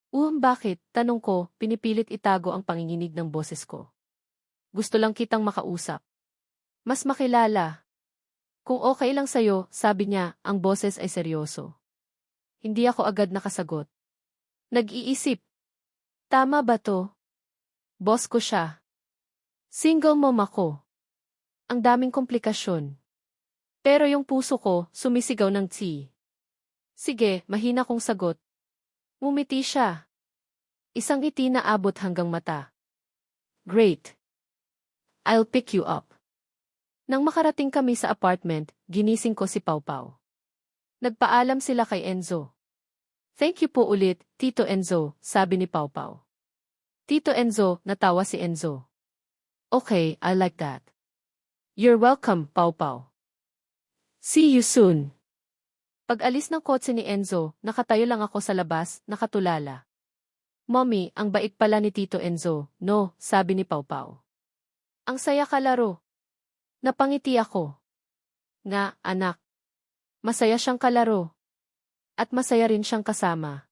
Bakit? Tanong ko, pinipilit itago ang panginginig ng boses ko. "Gusto lang kitang makausap. Mas makilala." "Kung okay lang sa'yo," sabi niya, ang boses ay seryoso. Hindi ako agad nakasagot. Nag-iisip. Tama ba to? Boss ko siya. Single mom ako. Ang daming komplikasyon. Pero yung puso ko, sumisigaw ng tea. Sige, mahina kong sagot. Ngumiti siya. Isang ngiti na abot hanggang mata. Great. I'll pick you up. Nang makarating kami sa apartment, ginising ko si Pau Pau. Nagpaalam sila kay Enzo. "Thank you po ulit, Tito Enzo," sabi ni Pau Pau. "Tito Enzo," natawa si Enzo. "Okay, I like that." "You're welcome, Pau Pau. See you soon." Pag-alis ng kotse ni Enzo, nakatayo lang ako sa labas, nakatulala. "Mommy, ang bait pala ni Tito Enzo," no, sabi ni Pau Pau. "Ang saya kalaro." Napangiti ako. Nga, anak. Masaya siyang kalaro. At masaya rin siyang kasama.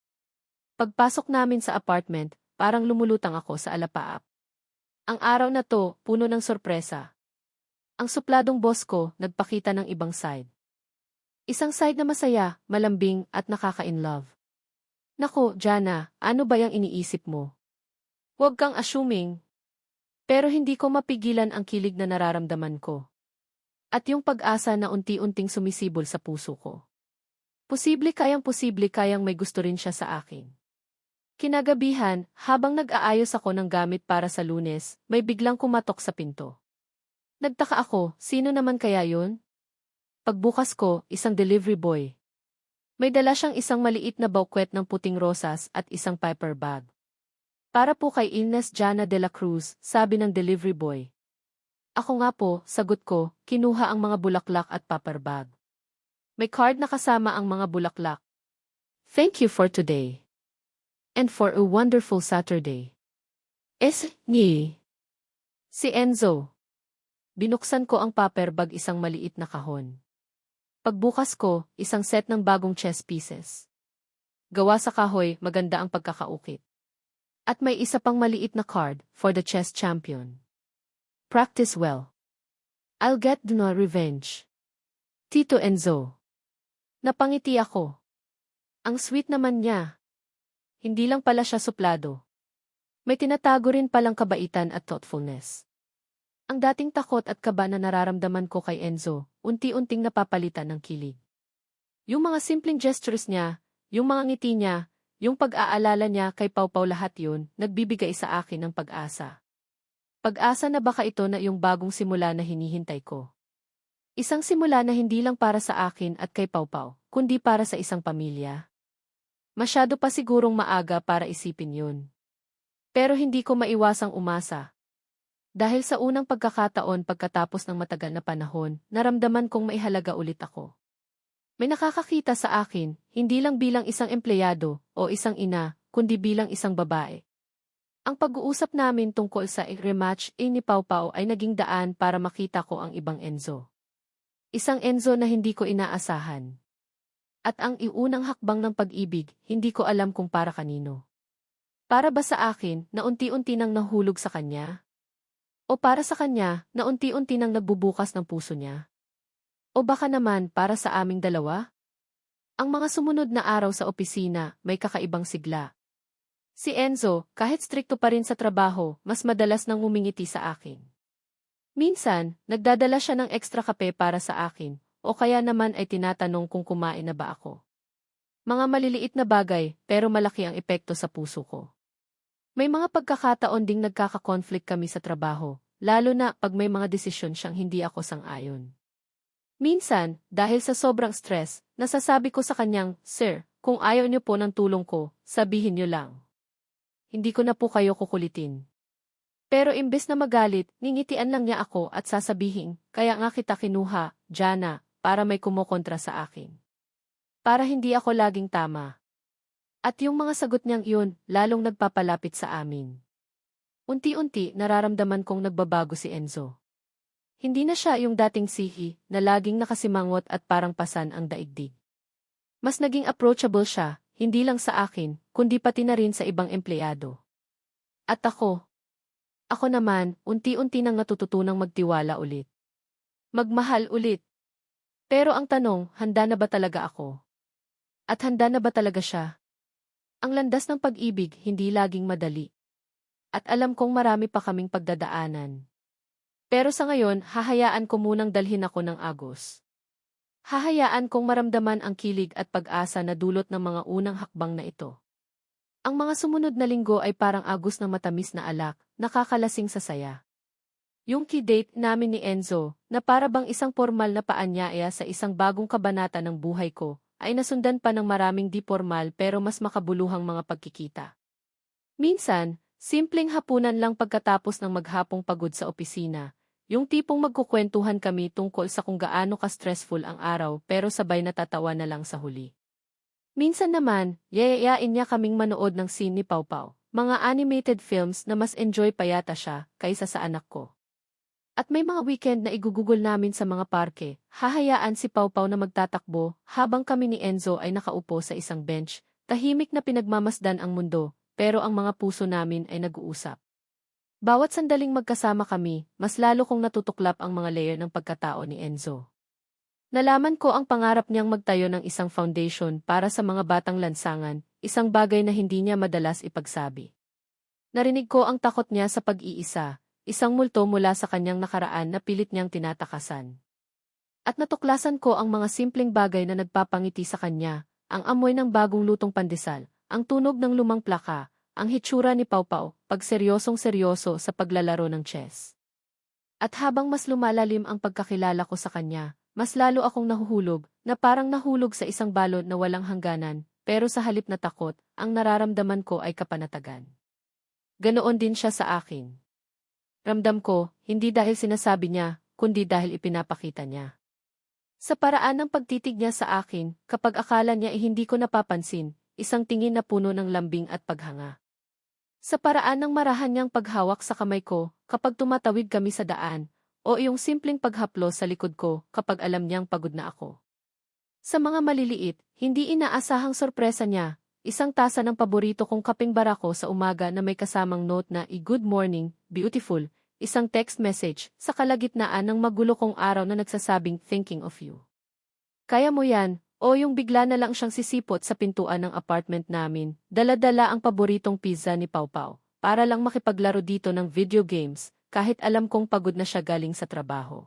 Pagpasok namin sa apartment, parang lumulutang ako sa alapaap. Ang araw na to, puno ng sorpresa. Ang supladong boss ko, nagpakita ng ibang side. Isang side na masaya, malambing, at nakaka-inlove. Naku, Jana, ano ba yung iniisip mo? Huwag kang assuming. Pero hindi ko mapigilan ang kilig na nararamdaman ko. At yung pag-asa na unti-unting sumisibol sa puso ko. Posible kayang may gusto rin siya sa akin. Kinagabihan, habang nag-aayos ako ng gamit para sa Lunes, may biglang kumatok sa pinto. Nagtaka ako, sino naman kaya yun? Pagbukas ko, isang delivery boy. May dala siyang isang maliit na bouquet ng puting rosas at isang paper bag. "Para po kay Ines Jana de la Cruz," sabi ng delivery boy. Ako nga po, sagot ko, kinuha ang mga bulaklak at paper bag. May card na kasama ang mga bulaklak. "Thank you for today. And for a wonderful Saturday. Ni." Si Enzo. Binuksan ko ang paper bag, isang maliit na kahon. Pagbukas ko, isang set ng bagong chess pieces. Gawa sa kahoy, maganda ang pagkakaukit. At may isa pang maliit na card for the chess champion. Practice well. I'll get no revenge. Tito Enzo. Napangiti ako. Ang sweet naman niya. Hindi lang pala siya suplado. May tinatago rin palang kabaitan at thoughtfulness. Ang dating takot at kaba na nararamdaman ko kay Enzo, unti-unting napapalitan ng kilig. Yung mga simpleng gestures niya, yung mga ngiti niya, yung pag-aalala niya kay Pau Pau, lahat yun, nagbibigay sa akin ng pag-asa. Pag-asa na baka ito na yung bagong simula na hinihintay ko. Isang simula na hindi lang para sa akin at kay Pau Pau, kundi para sa isang pamilya. Masyado pa sigurong maaga para isipin yun. Pero hindi ko maiwasang umasa. Dahil sa unang pagkakataon pagkatapos ng matagal na panahon, naramdaman kong maihalaga ulit ako. May nakakakita sa akin, hindi lang bilang isang empleyado o isang ina, kundi bilang isang babae. Ang pag-uusap namin tungkol sa rematch ni Pau Pau ay naging daan para makita ko ang ibang Enzo. Isang Enzo na hindi ko inaasahan. At ang iunang hakbang ng pag-ibig, hindi ko alam kung para kanino. Para ba sa akin na unti-unti nang nahulog sa kanya? O para sa kanya na unti-unti nang nagbubukas ng puso niya? O baka naman para sa aming dalawa? Ang mga sumunod na araw sa opisina may kakaibang sigla. Si Enzo, kahit strikto pa rin sa trabaho, mas madalas nang ngumingiti sa akin. Minsan, nagdadala siya ng ekstra kape para sa akin, o kaya naman ay tinatanong kung kumain na ba ako. Mga maliliit na bagay, pero malaki ang epekto sa puso ko. May mga pagkakataon ding nagkaka-conflict kami sa trabaho, lalo na pag may mga desisyon siyang hindi ako sang-ayon. Minsan, dahil sa sobrang stress, nasasabi ko sa kanyang, "Sir, kung ayaw niyo po ng tulong ko, sabihin niyo lang. Hindi ko na po kayo kukulitin." Pero imbes na magalit, ngingitian lang niya ako at sasabihin, "Kaya nga kita kinuha, Jana, para may kumokontra sa akin. Para hindi ako laging tama." At yung mga sagot niyang iyon, lalong nagpapalapit sa amin. Unti-unti, nararamdaman kong nagbabago si Enzo. Hindi na siya yung dating sihi, na laging nakasimangot at parang pasan ang daigdig. Mas naging approachable siya, hindi lang sa akin, kundi pati na rin sa ibang empleyado. At ako naman, unti-unti nang natututunang magtiwala ulit. Magmahal ulit. Pero ang tanong, handa na ba talaga ako? At handa na ba talaga siya? Ang landas ng pag-ibig hindi laging madali. At alam kong marami pa kaming pagdadaanan. Pero sa ngayon, hahayaan ko munang dalhin ako ng agos. Hahayaan kong maramdaman ang kilig at pag-asa na dulot ng mga unang hakbang na ito. Ang mga sumunod na linggo ay parang agos ng matamis na alak, nakakalasing sa saya. Yung key-date namin ni Enzo, na para bang isang formal na paanyaya sa isang bagong kabanata ng buhay ko, ay nasundan pa ng maraming di-formal pero mas makabuluhang mga pagkikita. Minsan, simpleng hapunan lang pagkatapos ng maghapong pagod sa opisina, yung tipong magkukwentuhan kami tungkol sa kung gaano ka-stressful ang araw pero sabay natatawa na lang sa huli. Minsan naman, yayayain niya kaming manood ng scene ni Pau Pau, mga animated films na mas enjoy pa yata siya kaysa sa anak ko. At may mga weekend na igugugol namin sa mga parke, hahayaan si Pau Pau na magtatakbo habang kami ni Enzo ay nakaupo sa isang bench, tahimik na pinagmamasdan ang mundo, pero ang mga puso namin ay nag-uusap. Bawat sandaling magkasama kami, mas lalo kong natutuklap ang mga layer ng pagkatao ni Enzo. Nalaman ko ang pangarap niyang magtayo ng isang foundation para sa mga batang lansangan, isang bagay na hindi niya madalas ipagsabi. Narinig ko ang takot niya sa pag-iisa, isang multo mula sa kanyang nakaraan na pilit niyang tinatakasan. At natuklasan ko ang mga simpleng bagay na nagpapangiti sa kanya, ang amoy ng bagong lutong pandesal, ang tunog ng lumang plaka, ang hitsura ni Pau Pau, pag seryosong-seryoso sa paglalaro ng chess. At habang mas lumalalim ang pagkakilala ko sa kanya, mas lalo akong nahuhulog, na parang nahulog sa isang balon na walang hangganan, pero sa halip na takot, ang nararamdaman ko ay kapanatagan. Ganoon din siya sa akin. Ramdam ko, hindi dahil sinasabi niya, kundi dahil ipinapakita niya. Sa paraan ng pagtitig niya sa akin, kapag akala niya hindi ko napapansin, isang tingin na puno ng lambing at paghanga. Sa paraan ng marahan niyang paghawak sa kamay ko, kapag tumatawid kami sa daan, o yung simpleng paghaplos sa likod ko kapag alam niyang pagod na ako. Sa mga maliliit, hindi inaasahang sorpresa niya, isang tasa ng paborito kong kapeng barako sa umaga na may kasamang note na "Good morning, beautiful", isang text message sa kalagitnaan ng magulo kong araw na nagsasabing "thinking of you". Kaya mo yan, o yung bigla na lang siyang sisipot sa pintuan ng apartment namin, dala-dala ang paboritong pizza ni Pau Pau, para lang makipaglaro dito ng video games, kahit alam kong pagod na siya galing sa trabaho.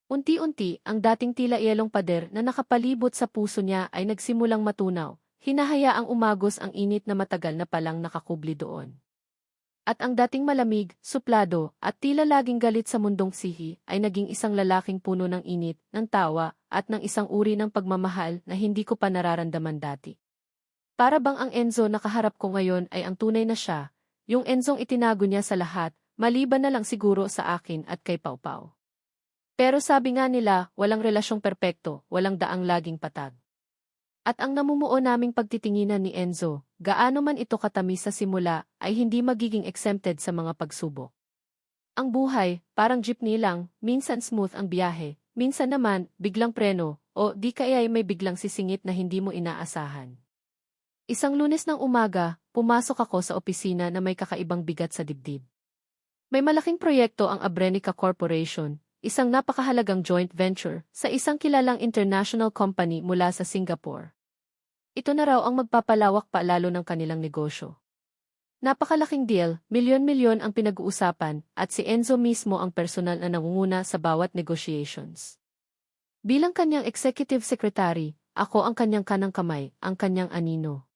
Unti-unti, ang dating tila yelong pader na nakapalibot sa puso niya ay nagsimulang matunaw, hinahayaang umagos ang init na matagal na palang nakakubli doon. At ang dating malamig, suplado, at tila laging galit sa mundong sihi ay naging isang lalaking puno ng init, ng tawa, at ng isang uri ng pagmamahal na hindi ko pa nararamdaman dati. Para bang ang Enzo na kaharap ko ngayon ay ang tunay na siya, yung Enzong itinago niya sa lahat, maliban na lang siguro sa akin at kay Pau Pau. Pero sabi nga nila, walang relasyong perpekto, walang daang laging patag. At ang namumuo naming pagtitinginan ni Enzo, gaano man ito katamis sa simula, ay hindi magiging exempted sa mga pagsubok. Ang buhay, parang jeepney lang, minsan smooth ang biyahe, minsan naman, biglang preno, o di kaya ay may biglang sisingit na hindi mo inaasahan. Isang Lunes ng umaga, pumasok ako sa opisina na may kakaibang bigat sa dibdib. May malaking proyekto ang Abrenica Corporation, isang napakahalagang joint venture sa isang kilalang international company mula sa Singapore. Ito na raw ang magpapalawak pa lalo ng kanilang negosyo. Napakalaking deal, milyon-milyon ang pinag-uusapan, at si Enzo mismo ang personal na nangunguna sa bawat negotiations. Bilang kanyang executive secretary, ako ang kanyang kanang kamay, ang kanyang anino.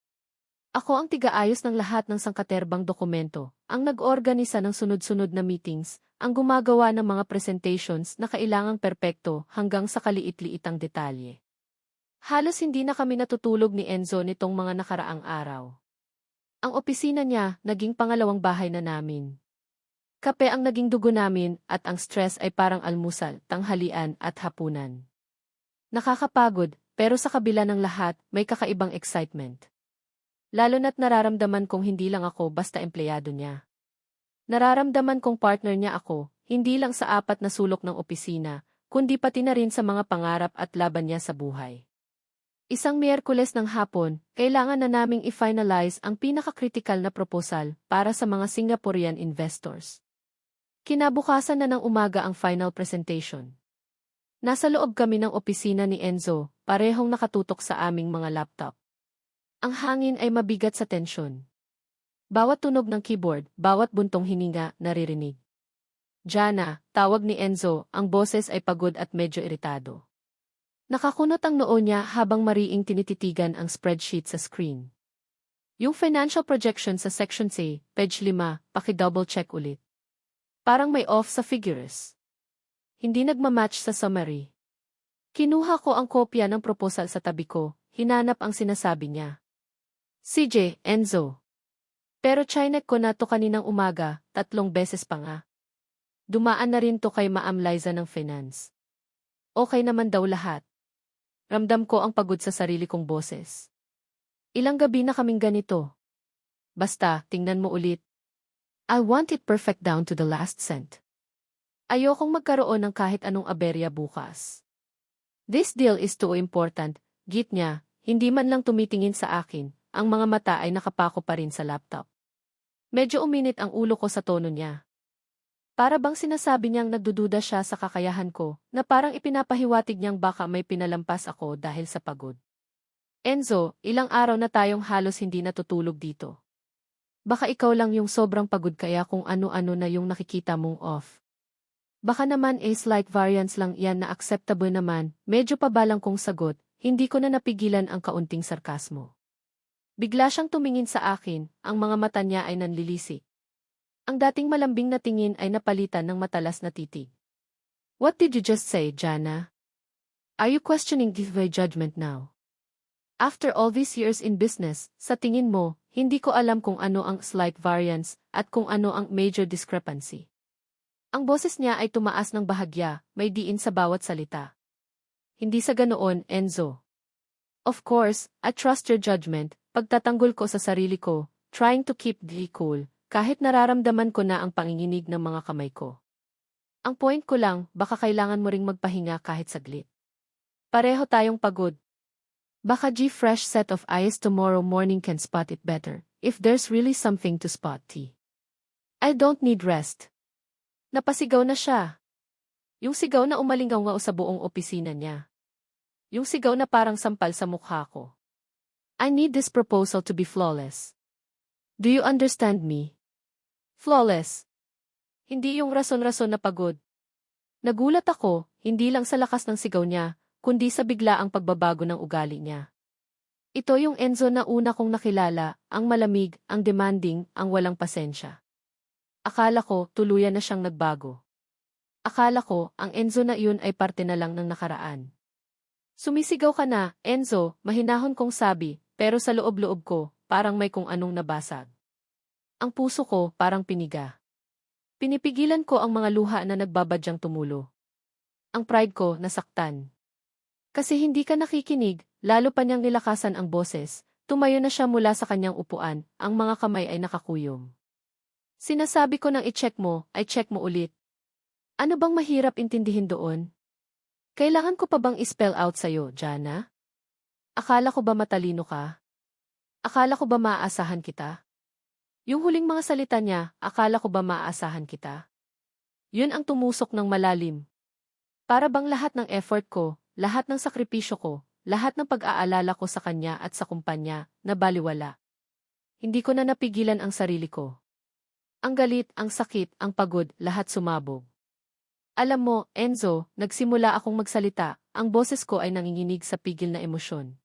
Ako ang tigaayos ng lahat ng sangkaterbang dokumento, ang nag-organisa ng sunod-sunod na meetings, ang gumagawa ng mga presentations na kailangang perpekto hanggang sa kaliit-liitang detalye. Halos hindi na kami natutulog ni Enzo nitong mga nakaraang araw. Ang opisina niya, naging pangalawang bahay na namin. Kape ang naging dugo namin at ang stress ay parang almusal, tanghalian at hapunan. Nakakapagod, pero sa kabila ng lahat, may kakaibang excitement. Lalo na't nararamdaman kong hindi lang ako basta empleyado niya. Nararamdaman kong partner niya ako, hindi lang sa apat na sulok ng opisina, kundi pati na rin sa mga pangarap at laban niya sa buhay. Isang Miyerkules ng hapon, kailangan na naming i-finalize ang pinaka-critical na proposal para sa mga Singaporean investors. Kinabukasan na ng umaga ang final presentation. Nasa loob kami ng opisina ni Enzo, parehong nakatutok sa aming mga laptop. Ang hangin ay mabigat sa tensyon. Bawat tunog ng keyboard, bawat buntong hininga, naririnig. Jana, tawag ni Enzo, ang boses ay pagod at medyo iritado. Nakakunot ang noo niya habang mariing tinititigan ang spreadsheet sa screen. Yung financial projection sa section C, page 5, paki-double check ulit. Parang may off sa figures. Hindi nagmamatch sa summary. Kinuha ko ang kopya ng proposal sa tabi ko, hinanap ang sinasabi niya. CJ, Enzo. Pero chinek ko na to kaninang umaga, 3 beses pa nga. Dumaan na rin to kay Ma'am Liza ng finance. Okay naman daw lahat. Ramdam ko ang pagod sa sarili kong boses. Ilang gabi na kaming ganito. Basta, tingnan mo ulit. I want it perfect down to the last cent. Ayokong magkaroon ng kahit anong aberya bukas. This deal is too important, git niya, hindi man lang tumitingin sa akin, ang mga mata ay nakapako pa rin sa laptop. Medyo uminit ang ulo ko sa tono niya. Para bang sinasabi niyang nagdududa siya sa kakayahan ko, na parang ipinapahiwatig niyang baka may pinalampas ako dahil sa pagod. Enzo, ilang araw na tayong halos hindi natutulog dito. Baka ikaw lang yung sobrang pagod kaya kung ano-ano na yung nakikita mong off. Baka naman slight variance lang yan na acceptable naman, medyo pabalang kong sagot, hindi ko na napigilan ang kaunting sarkasmo. Bigla siyang tumingin sa akin, ang mga mata niya ay nanlilisik. Ang dating malambing na tingin ay napalitan ng matalas na titig. What did you just say, Jana? Are you questioning my judgment now? After all these years in business, sa tingin mo, hindi ko alam kung ano ang slight variance at kung ano ang major discrepancy. Ang boses niya ay tumaas ng bahagya, may diin sa bawat salita. Hindi sa ganoon, Enzo. Of course, I trust your judgment, pagtatanggol ko sa sarili ko, trying to keep the cool. Kahit nararamdaman ko na ang panginginig ng mga kamay ko. Ang point ko lang, baka kailangan mo ring magpahinga kahit saglit. Pareho tayong pagod. Baka fresh set of eyes tomorrow morning can spot it better, if there's really something to spot. I don't need rest. Napasigaw na siya. Yung sigaw na umalingaw sa buong opisina niya. Yung sigaw na parang sampal sa mukha ko. I need this proposal to be flawless. Do you understand me? Flawless. Hindi yung rason-rason na pagod. Nagulat ako, hindi lang sa lakas ng sigaw niya, kundi sa biglaang pagbabago ng ugali niya. Ito yung Enzo na una kong nakilala, ang malamig, ang demanding, ang walang pasensya. Akala ko, tuluyan na siyang nagbago. Akala ko, ang Enzo na iyon ay parte na lang ng nakaraan. Sumisigaw ka na, Enzo, mahinahon kong sabi, pero sa loob-loob ko, parang may kung anong nabasag. Ang puso ko, parang piniga. Pinipigilan ko ang mga luha na nagbabadyang tumulo. Ang pride ko, nasaktan. Kasi hindi ka nakikinig, lalo pa niyang nilakasan ang boses, tumayo na siya mula sa kanyang upuan, ang mga kamay ay nakakuyom. Sinasabi ko nang i-check mo, ay check mo ulit. Ano bang mahirap intindihin doon? Kailangan ko pa bang i-spell out sa'yo, Jana? Akala ko ba matalino ka? Akala ko ba maaasahan kita? Yung huling mga salita niya, akala ko ba maaasahan kita? Yun ang tumusok ng malalim. Para bang lahat ng effort ko, lahat ng sakripisyo ko, lahat ng pag-aalala ko sa kanya at sa kumpanya, nabaliwala. Hindi ko na napigilan ang sarili ko. Ang galit, ang sakit, ang pagod, lahat sumabog. Alam mo, Enzo, nagsimula akong magsalita, ang boses ko ay nanginginig sa pigil na emosyon.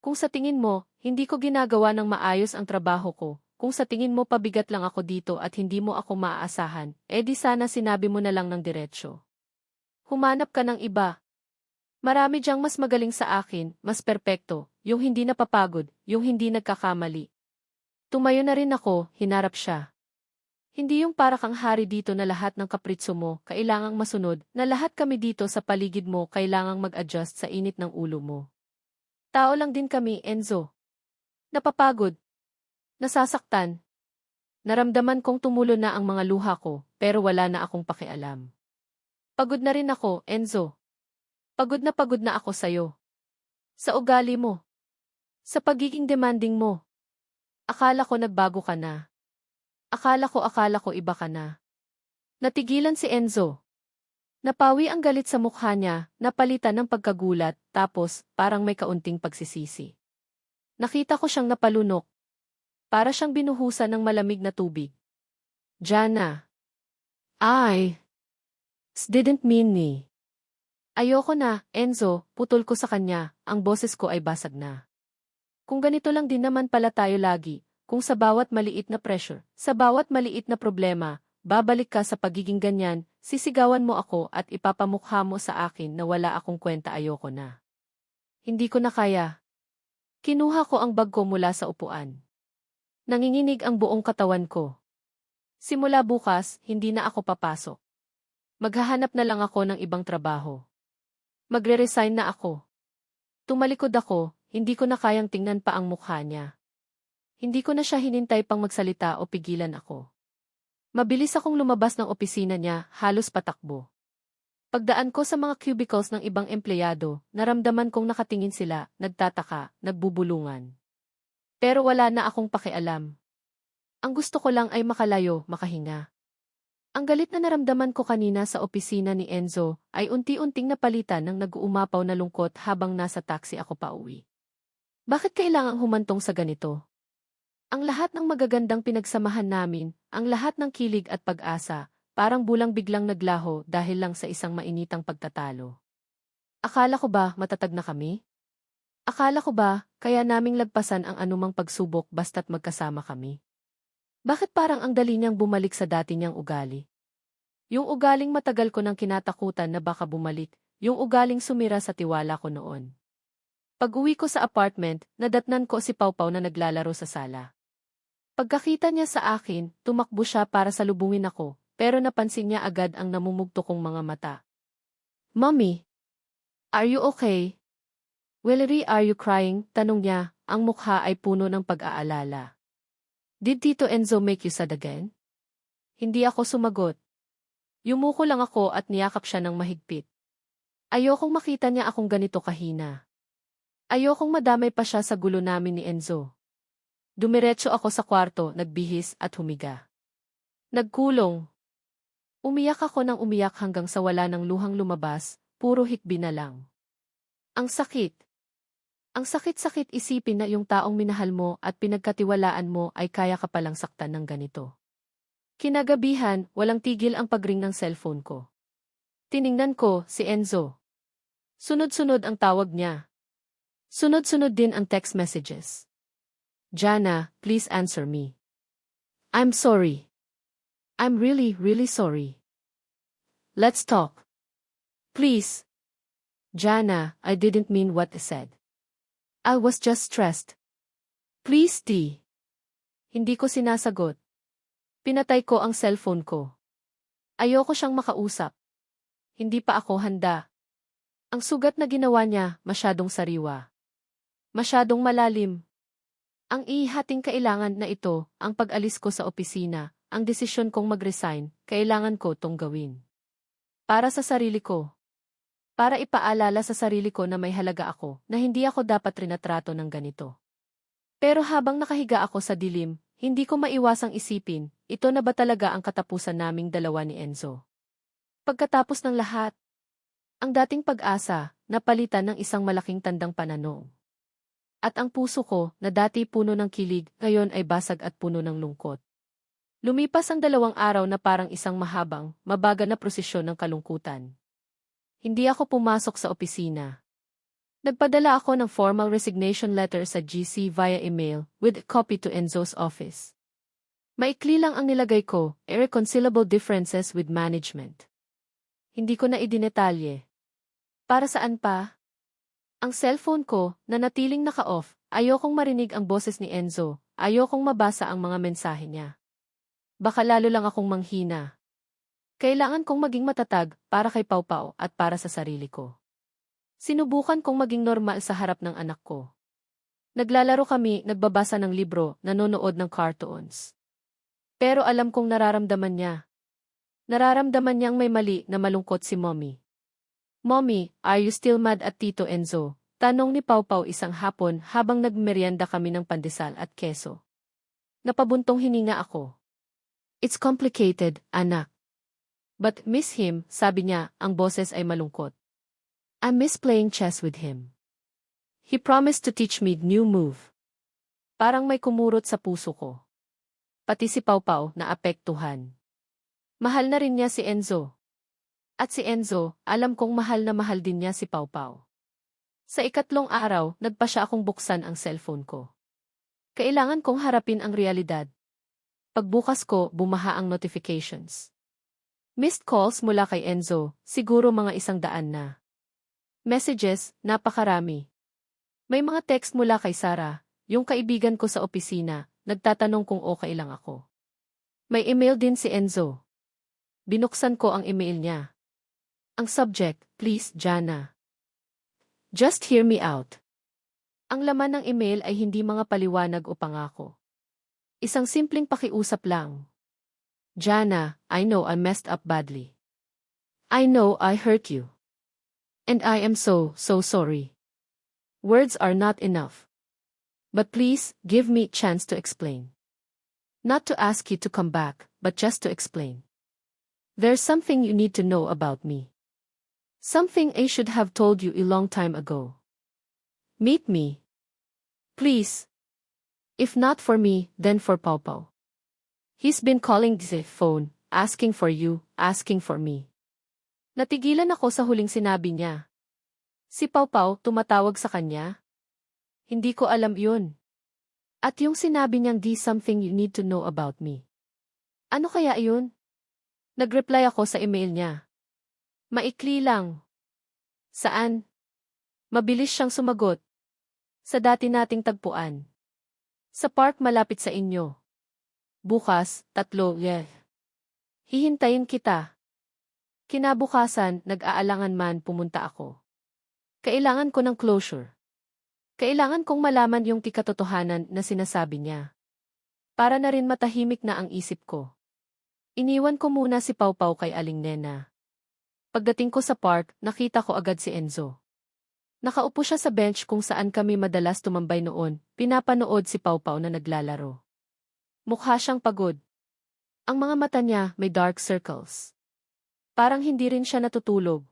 Kung sa tingin mo, hindi ko ginagawa ng maayos ang trabaho ko, kung sa tingin mo pabigat lang ako dito at hindi mo ako maaasahan, edi sana sinabi mo na lang ng diretsyo. Humanap ka ng iba. Marami diyang mas magaling sa akin, mas perpekto, yung hindi napapagod, yung hindi nagkakamali. Tumayo na rin ako, hinarap siya. Hindi yung para kang hari dito na lahat ng kapritso mo, kailangang masunod, na lahat kami dito sa paligid mo kailangang mag-adjust sa init ng ulo mo. Tao lang din kami, Enzo. Napapagod. Nasasaktan. Naramdaman kong tumulo na ang mga luha ko, pero wala na akong pakialam. Pagod na rin ako, Enzo. Pagod na ako sa'yo. Sa ugali mo. Sa pagiging demanding mo. Akala ko nagbago ka na. Akala ko iba ka na. Natigilan si Enzo. Napawi ang galit sa mukha niya, napalitan ng pagkagulat, tapos parang may kaunting pagsisisi. Nakita ko siyang napalunok. Para siyang binuhusan ng malamig na tubig. Jana. I didn't mean me. Ayoko na, Enzo, putol ko sa kanya, ang boses ko ay basag na. Kung ganito lang din naman pala tayo lagi, kung sa bawat maliit na pressure, sa bawat maliit na problema, babalik ka sa pagiging ganyan, sisigawan mo ako at ipapamukha mo sa akin na wala akong kwenta, ayoko na. Hindi ko na kaya. Kinuha ko ang bag ko mula sa upuan. Nanginginig ang buong katawan ko. Simula bukas, hindi na ako papasok. Maghahanap na lang ako ng ibang trabaho. Magre-resign na ako. Tumalikod ako, hindi ko na kayang tingnan pa ang mukha niya. Hindi ko na siya hinintay pang magsalita o pigilan ako. Mabilis akong lumabas ng opisina niya, halos patakbo. Pagdaan ko sa mga cubicles ng ibang empleyado, naramdaman kong nakatingin sila, nagtataka, nagbubulungan. Pero wala na akong pakialam. Ang gusto ko lang ay makalayo, makahinga. Ang galit na naramdaman ko kanina sa opisina ni Enzo ay unti-unting napalitan ng nag-uumapaw na lungkot habang nasa taxi ako pauwi. Bakit kailangang humantong sa ganito? Ang lahat ng magagandang pinagsamahan namin, ang lahat ng kilig at pag-asa, parang bulang biglang naglaho dahil lang sa isang mainitang pagtatalo. Akala ko ba matatag na kami? Akala ko ba kaya naming lagpasan ang anumang pagsubok basta't magkasama kami? Bakit parang ang dali niyang bumalik sa dati niyang ugali? Yung ugaling matagal ko nang kinatakutan na baka bumalik, yung ugaling sumira sa tiwala ko noon. Pag-uwi ko sa apartment, nadatnan ko si Pawpaw na naglalaro sa sala. Pagkakita niya sa akin, tumakbo siya para salubungin ako, pero napansin niya agad ang namumugto kong mga mata. Mommy, are you okay? Valerie, are you crying? Tanong niya, ang mukha ay puno ng pag-aalala. Did Tito Enzo make you sad again? Hindi ako sumagot. Yumuko lang ako at niyakap siya ng mahigpit. Ayokong makita niya akong ganito kahina. Ayokong madamay pa siya sa gulo namin ni Enzo. Dumiretso ako sa kwarto, nagbihis at humiga. Nagkulong. Umiyak ako ng umiyak hanggang sa wala ng luhang lumabas, puro hikbi na lang. Ang sakit. Ang sakit-sakit isipin na yung taong minahal mo at pinagkatiwalaan mo ay kaya ka palang saktan ng ganito. Kinagabihan, walang tigil ang pagring ng cellphone ko. Tiningnan ko, si Enzo. Sunod-sunod ang tawag niya. Sunod-sunod din ang text messages. Jana, please answer me. I'm sorry. I'm really, really sorry. Let's talk. Please. Jana, I didn't mean what I said. I was just stressed. Please, D. Hindi ko sinasagot. Pinatay ko ang cellphone ko. Ayoko siyang makausap. Hindi pa ako handa. Ang sugat na ginawa niya, masyadong sariwa. Masyadong malalim. Ang ihating kailangan na ito, ang pag-alis ko sa opisina, ang desisyon kong mag-resign, kailangan ko tong gawin. Para sa sarili ko. Para ipaalala sa sarili ko na may halaga ako, na hindi ako dapat rinatrato ng ganito. Pero habang nakahiga ako sa dilim, hindi ko maiwasang isipin, ito na ba talaga ang katapusan naming dalawa ni Enzo? Pagkatapos ng lahat, ang dating pag-asa, napalitan ng isang malaking tandang pananong. At ang puso ko, na dati puno ng kilig, ngayon ay basag at puno ng lungkot. Lumipas ang 2 araw na parang isang mahabang, mabagal na prosesyon ng kalungkutan. Hindi ako pumasok sa opisina. Nagpadala ako ng formal resignation letter sa GC via email, with a copy to Enzo's office. Maikli lang ang nilagay ko, irreconcilable differences with management. Hindi ko na idinetalye. Para saan pa? Ang cellphone ko, na natiling naka-off, ayokong marinig ang boses ni Enzo, ayokong mabasa ang mga mensahe niya. Baka lalo lang akong manghina. Kailangan kong maging matatag para kay Pau Pau at para sa sarili ko. Sinubukan kong maging normal sa harap ng anak ko. Naglalaro kami, nagbabasa ng libro, nanonood ng cartoons. Pero alam kong nararamdaman niya. Nararamdaman niyang may mali na malungkot si Mommy. Mommy, are you still mad at Tito Enzo? Tanong ni Pau Pau isang hapon habang nagmeryenda kami ng pandesal at keso. Napabuntong hininga ako. It's complicated, anak. But miss him, sabi niya, ang boses ay malungkot. I miss playing chess with him. He promised to teach me new move. Parang may kumurot sa puso ko. Pati si Pau Pau naapektuhan. Mahal na rin niya si Enzo. At si Enzo, alam kong mahal na mahal din niya si Pau Pau. Sa 3 araw, nagpa siya akong buksan ang cellphone ko. Kailangan kong harapin ang realidad. Pagbukas ko, bumaha ang notifications. Missed calls mula kay Enzo, siguro mga 100 na. Messages, napakarami. May mga text mula kay Sarah, yung kaibigan ko sa opisina, nagtatanong kung okay lang ako. May email din si Enzo. Binuksan ko ang email niya. Ang subject, please, Jana. Just hear me out. Ang laman ng email ay hindi mga paliwanag o pangako. Isang simpleng pakiusap lang. Jana, I know I messed up badly. I know I hurt you. And I am so sorry. Words are not enough. But please, give me a chance to explain. Not to ask you to come back, but just to explain. There's something you need to know about me. Something I should have told you a long time ago. Meet me. Please. If not for me, then for Pau Pau. He's been calling the phone, asking for you, asking for me. Natigilan ako sa huling sinabi niya. Si Pau Pau tumatawag sa kanya? Hindi ko alam yun. At yung sinabi niyang di something you need to know about me. Ano kaya yun? Nag-reply ako sa email niya. Maikli lang. Saan? Mabilis siyang sumagot. Sa dati nating tagpuan. Sa park malapit sa inyo. Bukas, 3, yeah. Hihintayin kita. Kinabukasan, nag-aalangan man pumunta ako. Kailangan ko ng closure. Kailangan kong malaman yung katotohanan na sinasabi niya. Para na rin matahimik na ang isip ko. Iniwan ko muna si Pau Pau kay Aling Nena. Pagdating ko sa park, nakita ko agad si Enzo. Nakaupo siya sa bench kung saan kami madalas tumambay noon, pinapanood si Pau Pau na naglalaro. Mukha siyang pagod. Ang mga mata niya may dark circles. Parang hindi rin siya natutulog.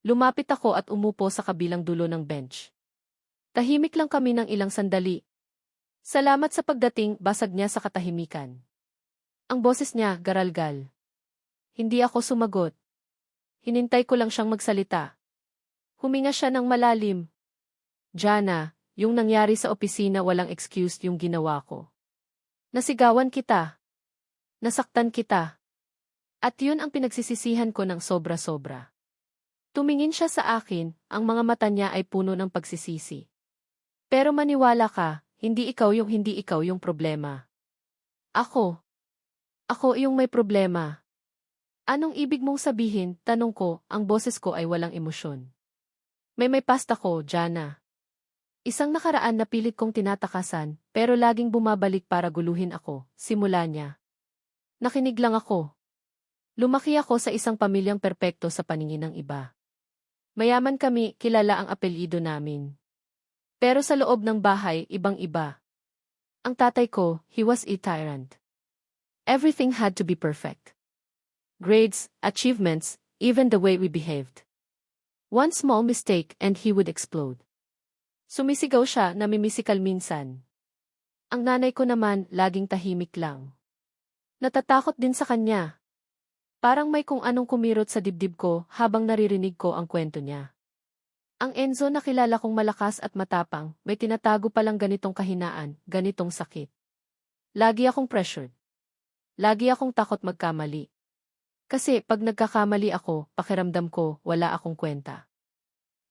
Lumapit ako at umupo sa kabilang dulo ng bench. Tahimik lang kami ng ilang sandali. Salamat sa pagdating, basag niya sa katahimikan. Ang boses niya, garalgal. Hindi ako sumagot. Hinintay ko lang siyang magsalita. Huminga siya ng malalim. Jana, yung nangyari sa opisina walang excuse yung ginawa ko. Nasigawan kita. Nasaktan kita. At yun ang pinagsisisihan ko ng sobra-sobra. Tumingin siya sa akin, ang mga mata niya ay puno ng pagsisisi. Pero maniwala ka, hindi ikaw yung problema. Ako. Ako yung may problema. Anong ibig mong sabihin? Tanong ko, ang boses ko ay walang emosyon. May past ako, Jana. Isang nakaraan na pilit kong tinatakasan, pero laging bumabalik para guluhin ako, simula niya. Nakinig lang ako. Lumaki ako sa isang pamilyang perpekto sa paningin ng iba. Mayaman kami, kilala ang apelyido namin. Pero sa loob ng bahay, ibang-iba. Ang tatay ko, he was a tyrant. Everything had to be perfect. Grades, achievements, even the way we behaved. One small mistake and he would explode. Sumisigaw siya, namimisikal minsan. Ang nanay ko naman, laging tahimik lang. Natatakot din sa kanya. Parang may kung anong kumirot sa dibdib ko habang naririnig ko ang kwento niya. Ang Enzo na kilala kong malakas at matapang, may tinatago palang ganitong kahinaan, ganitong sakit. Lagi akong pressured. Lagi akong takot magkamali. Kasi pag nagkakamali ako, pakiramdam ko, wala akong kwenta.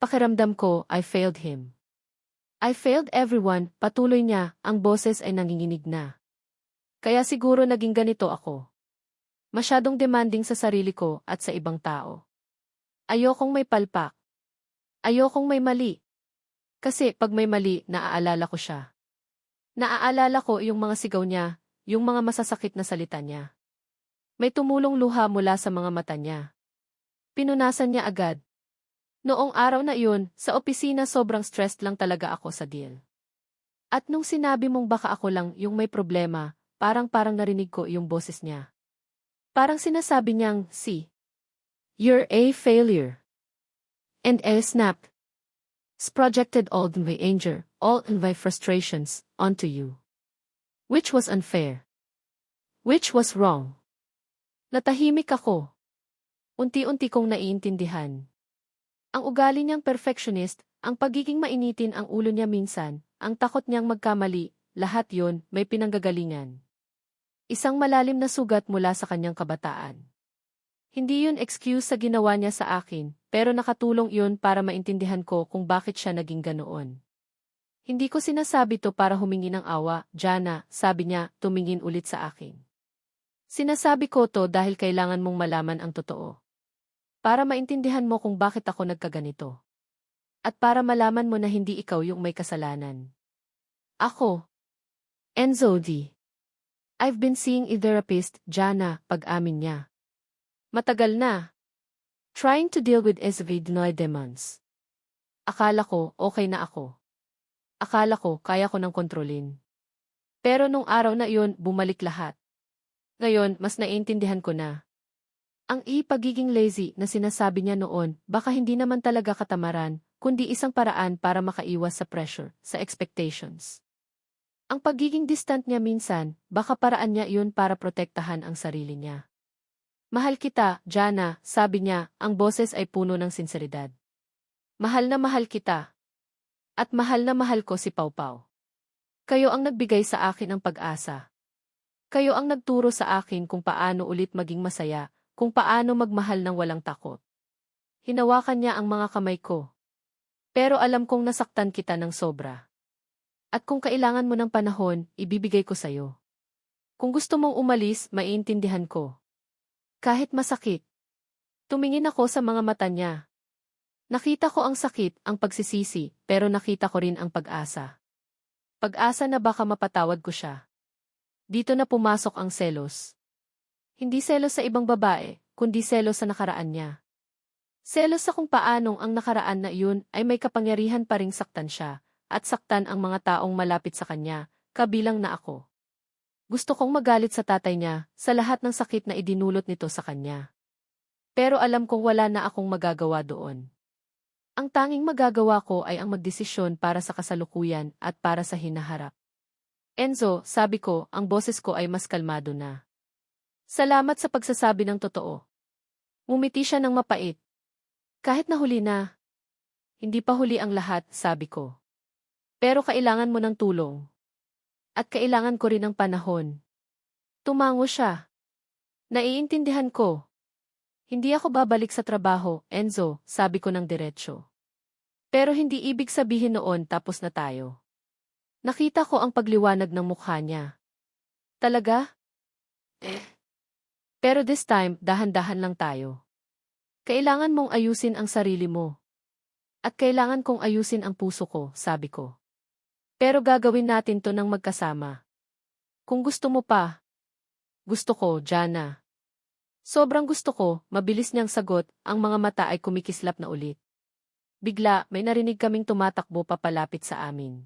Pakiramdam ko, I failed him. I failed everyone, patuloy niya, ang boses ay nanginginig na. Kaya siguro naging ganito ako. Masyadong demanding sa sarili ko at sa ibang tao. Ayokong may palpak. Ayokong may mali. Kasi pag may mali, naaalala ko siya. Naaalala ko yung mga sigaw niya, yung mga masasakit na salita niya. May tumulong luha mula sa mga mata niya. Pinunasan niya agad. Noong araw na iyon, sa opisina sobrang stressed lang talaga ako sa deal. At nung sinabi mong baka ako lang yung may problema, parang narinig ko yung boses niya. Parang sinasabi niyang, see, you're a failure. And I snapped. Projected all my anger, all my frustrations, onto you. Which was unfair. Which was wrong. Natahimik ako. Unti-unti kong naiintindihan. Ang ugali niyang perfectionist, ang pagiging mainitin ang ulo niya minsan, ang takot niyang magkamali, lahat yon may pinanggagalingan. Isang malalim na sugat mula sa kanyang kabataan. Hindi yun excuse sa ginawa niya sa akin, pero nakatulong yun para maintindihan ko kung bakit siya naging ganoon. Hindi ko sinasabi to para humingi ng awa, Jana, sabi niya, tumingin ulit sa akin. Sinasabi ko to dahil kailangan mong malaman ang totoo. Para maintindihan mo kung bakit ako nagkaganito. At para malaman mo na hindi ikaw yung may kasalanan. Ako. Enzo D. I've been seeing a therapist, Jana, pag-amin niya. Matagal na. Trying to deal with SVD demons. Akala ko, okay na ako. Akala ko, kaya ko nang kontrolin. Pero nung araw na iyon, bumalik lahat. Ngayon, mas naiintindihan ko na. Ang pagiging lazy na sinasabi niya noon, baka hindi naman talaga katamaran, kundi isang paraan para makaiwas sa pressure, sa expectations. Ang pagiging distant niya minsan, baka paraan niya iyon para protektahan ang sarili niya. Mahal kita, Jana, sabi niya, ang boses ay puno ng sinseridad. Mahal na mahal kita. At mahal na mahal ko si Pau Pau. Kayo ang nagbigay sa akin ng pag-asa. Kayo ang nagturo sa akin kung paano ulit maging masaya, kung paano magmahal ng walang takot. Hinawakan niya ang mga kamay ko. Pero alam kong nasaktan kita ng sobra. At kung kailangan mo ng panahon, ibibigay ko sa'yo. Kung gusto mong umalis, maiintindihan ko. Kahit masakit. Tumingin ako sa mga mata niya. Nakita ko ang sakit, ang pagsisisi, pero nakita ko rin ang pag-asa. Pag-asa na baka mapatawad ko siya. Dito na pumasok ang selos. Hindi selos sa ibang babae, kundi selos sa nakaraan niya. Selos sa kung paanong ang nakaraan na iyon ay may kapangyarihan pa ring saktan siya, at saktan ang mga taong malapit sa kanya, kabilang na ako. Gusto kong magalit sa tatay niya, sa lahat ng sakit na idinulot nito sa kanya. Pero alam kong wala na akong magagawa doon. Ang tanging magagawa ko ay ang magdesisyon para sa kasalukuyan at para sa hinaharap. Enzo, sabi ko, ang boses ko ay mas kalmado na. Salamat sa pagsasabi ng totoo. Ngumiti siya ng mapait. Kahit nahuli na. Hindi pa huli ang lahat, sabi ko. Pero kailangan mo ng tulong. At kailangan ko rin ng panahon. Tumango siya. Naiintindihan ko. Hindi ako babalik sa trabaho, Enzo, sabi ko ng diretsyo. Pero hindi ibig sabihin noon tapos na tayo. Nakita ko ang pagliwanag ng mukha niya. Talaga? Pero this time, dahan-dahan lang tayo. Kailangan mong ayusin ang sarili mo. At kailangan kong ayusin ang puso ko, sabi ko. Pero gagawin natin to ng magkasama. Kung gusto mo pa. Gusto ko, Jana. Sobrang gusto ko, mabilis niyang sagot, ang mga mata ay kumikislap na ulit. Bigla, may narinig kaming tumatakbo papalapit sa amin.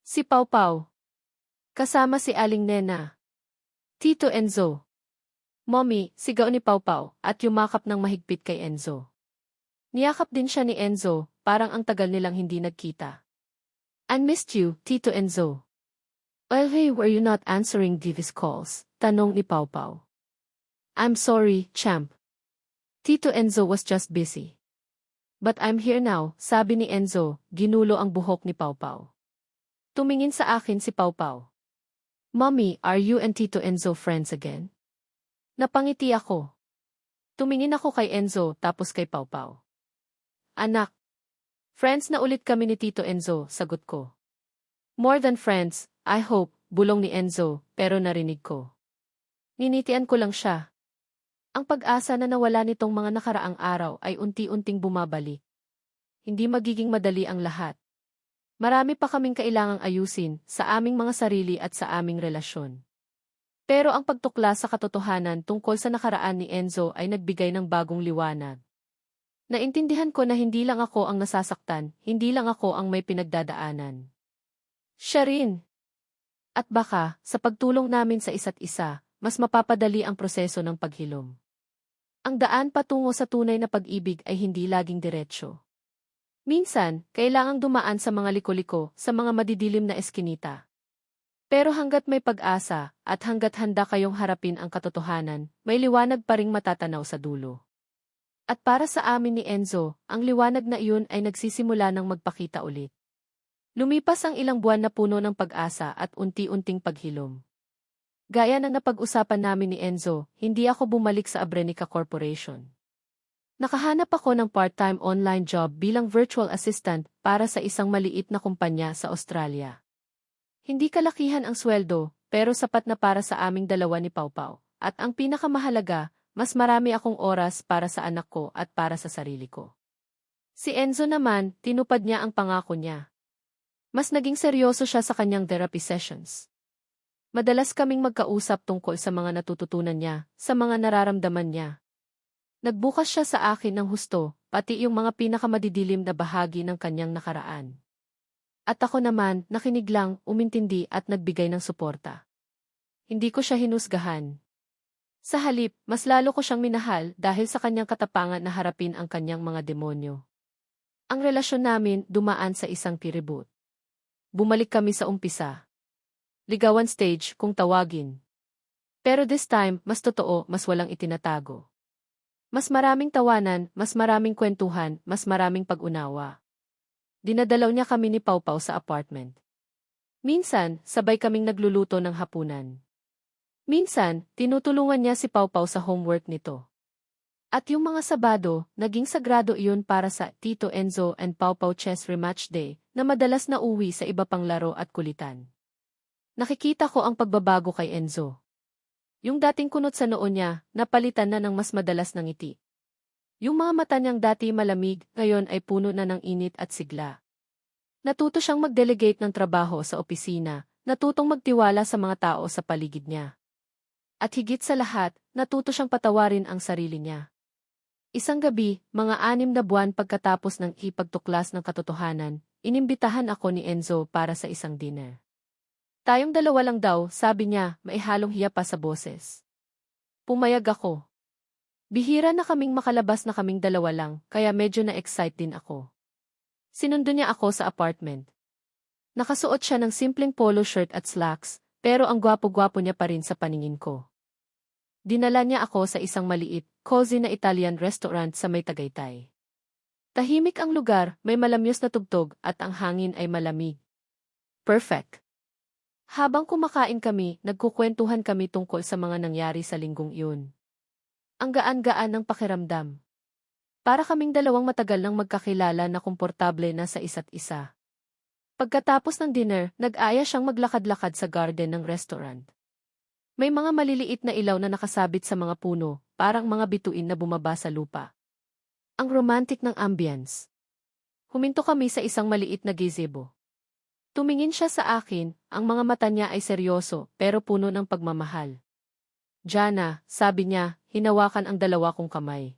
Si Pau Pau. Kasama si Aling Nena. Tito Enzo. Mommy, sigaw ni Pau Pau, at yumakap ng mahigpit kay Enzo. Niyakap din siya ni Enzo, parang ang tagal nilang hindi nagkita. I missed you, Tito Enzo. Well, hey, were you not answering Divis calls? Tanong ni Pau Pau. I'm sorry, champ. Tito Enzo was just busy. But I'm here now, sabi ni Enzo, ginulo ang buhok ni Pau Pau. Tumingin sa akin si Pau Pau. Mommy, are you and Tito Enzo friends again? Napangiti ako. Tumingin ako kay Enzo tapos kay Pau Pau. Anak. Friends na ulit kami ni Tito Enzo, sagot ko. More than friends, I hope, bulong ni Enzo, pero narinig ko. Ninitian ko lang siya. Ang pag-asa na nawala nitong mga nakaraang araw ay unti-unting bumabalik. Hindi magiging madali ang lahat. Marami pa kaming kailangang ayusin sa aming mga sarili at sa aming relasyon. Pero ang pagtukla sa katotohanan tungkol sa nakaraan ni Enzo ay nagbigay ng bagong liwanag. Naintindihan ko na hindi lang ako ang nasasaktan, hindi lang ako ang may pinagdadaanan. Siya rin. At baka, sa pagtulong namin sa isa't isa, mas mapapadali ang proseso ng paghilom. Ang daan patungo sa tunay na pag-ibig ay hindi laging diretsyo. Minsan, kailangang dumaan sa mga liko-liko, sa mga madidilim na eskinita. Pero hanggat may pag-asa, at hanggat handa kayong harapin ang katotohanan, may liwanag pa ring matatanaw sa dulo. At para sa amin ni Enzo, ang liwanag na iyon ay nagsisimula ng magpakita ulit. Lumipas ang ilang buwan na puno ng pag-asa at unti-unting paghilom. Gaya ng napag-usapan namin ni Enzo, hindi ako bumalik sa Abrenica Corporation. Nakahanap ako ng part-time online job bilang virtual assistant para sa isang maliit na kumpanya sa Australia. Hindi kalakihan ang sweldo, pero sapat na para sa aming dalawa ni Pau Pau. At ang pinakamahalaga, mas marami akong oras para sa anak ko at para sa sarili ko. Si Enzo naman, tinupad niya ang pangako niya. Mas naging seryoso siya sa kanyang therapy sessions. Madalas kaming magkausap tungkol sa mga natututunan niya, sa mga nararamdaman niya. Nagbukas siya sa akin ng husto, pati yung mga pinakamadidilim na bahagi ng kanyang nakaraan. At ako naman, nakinig lang, umintindi at nagbigay ng suporta. Hindi ko siya hinusgahan. Sa halip, mas lalo ko siyang minahal dahil sa kanyang katapangan na harapin ang kanyang mga demonyo. Ang relasyon namin dumaan sa isang kiribut. Bumalik kami sa umpisa. Ligawan stage kung tawagin. Pero this time, mas totoo, mas walang itinatago. Mas maraming tawanan, mas maraming kwentuhan, mas maraming pag-unawa. Dinadalaw niya kami ni Pau Pau sa apartment. Minsan, sabay kaming nagluluto ng hapunan. Minsan, tinutulungan niya si Pau Pau sa homework nito. At yung mga Sabado, naging sagrado iyon para sa Tito Enzo and Pau Pau Chess Rematch Day, na madalas na uwi sa iba pang laro at kulitan. Nakikita ko ang pagbabago kay Enzo. Yung dating kunot sa noo niya, napalitan na ng mas madalas na ngiti. Yung mga mata niyang dati malamig, ngayon ay puno na ng init at sigla. Natuto siyang mag-delegate ng trabaho sa opisina, natutong magtiwala sa mga tao sa paligid niya. At higit sa lahat, natuto siyang patawarin ang sarili niya. Isang gabi, mga 6 na buwan pagkatapos ng ipagtuklas ng katotohanan, inimbitahan ako ni Enzo para sa isang dinner. Tayong dalawa lang daw, sabi niya, maihalong hiya pa sa boses. Pumayag ako. Bihira na kaming makalabas na kaming dalawa lang, kaya medyo na-excite din ako. Sinundo niya ako sa apartment. Nakasuot siya ng simpleng polo shirt at slacks, pero ang gwapo-gwapo niya pa rin sa paningin ko. Dinala niya ako sa isang maliit, cozy na Italian restaurant sa may Tagaytay. Tahimik ang lugar, may malamyos na tugtog at ang hangin ay malamig. Perfect. Habang kumakain kami, nagkukwentuhan kami tungkol sa mga nangyari sa linggong iyon. Ang gaan-gaan ng pakiramdam. Para kaming dalawang matagal nang magkakilala na komportable na sa isa't isa. Pagkatapos ng dinner, nag-aya siyang maglakad-lakad sa garden ng restaurant. May mga maliliit na ilaw na nakasabit sa mga puno, parang mga bituin na bumaba sa lupa. Ang romantic ng ambience. Huminto kami sa isang maliit na gazebo. Tumingin siya sa akin, ang mga mata niya ay seryoso pero puno ng pagmamahal. Jana, sabi niya, hinawakan ang dalawa kong kamay.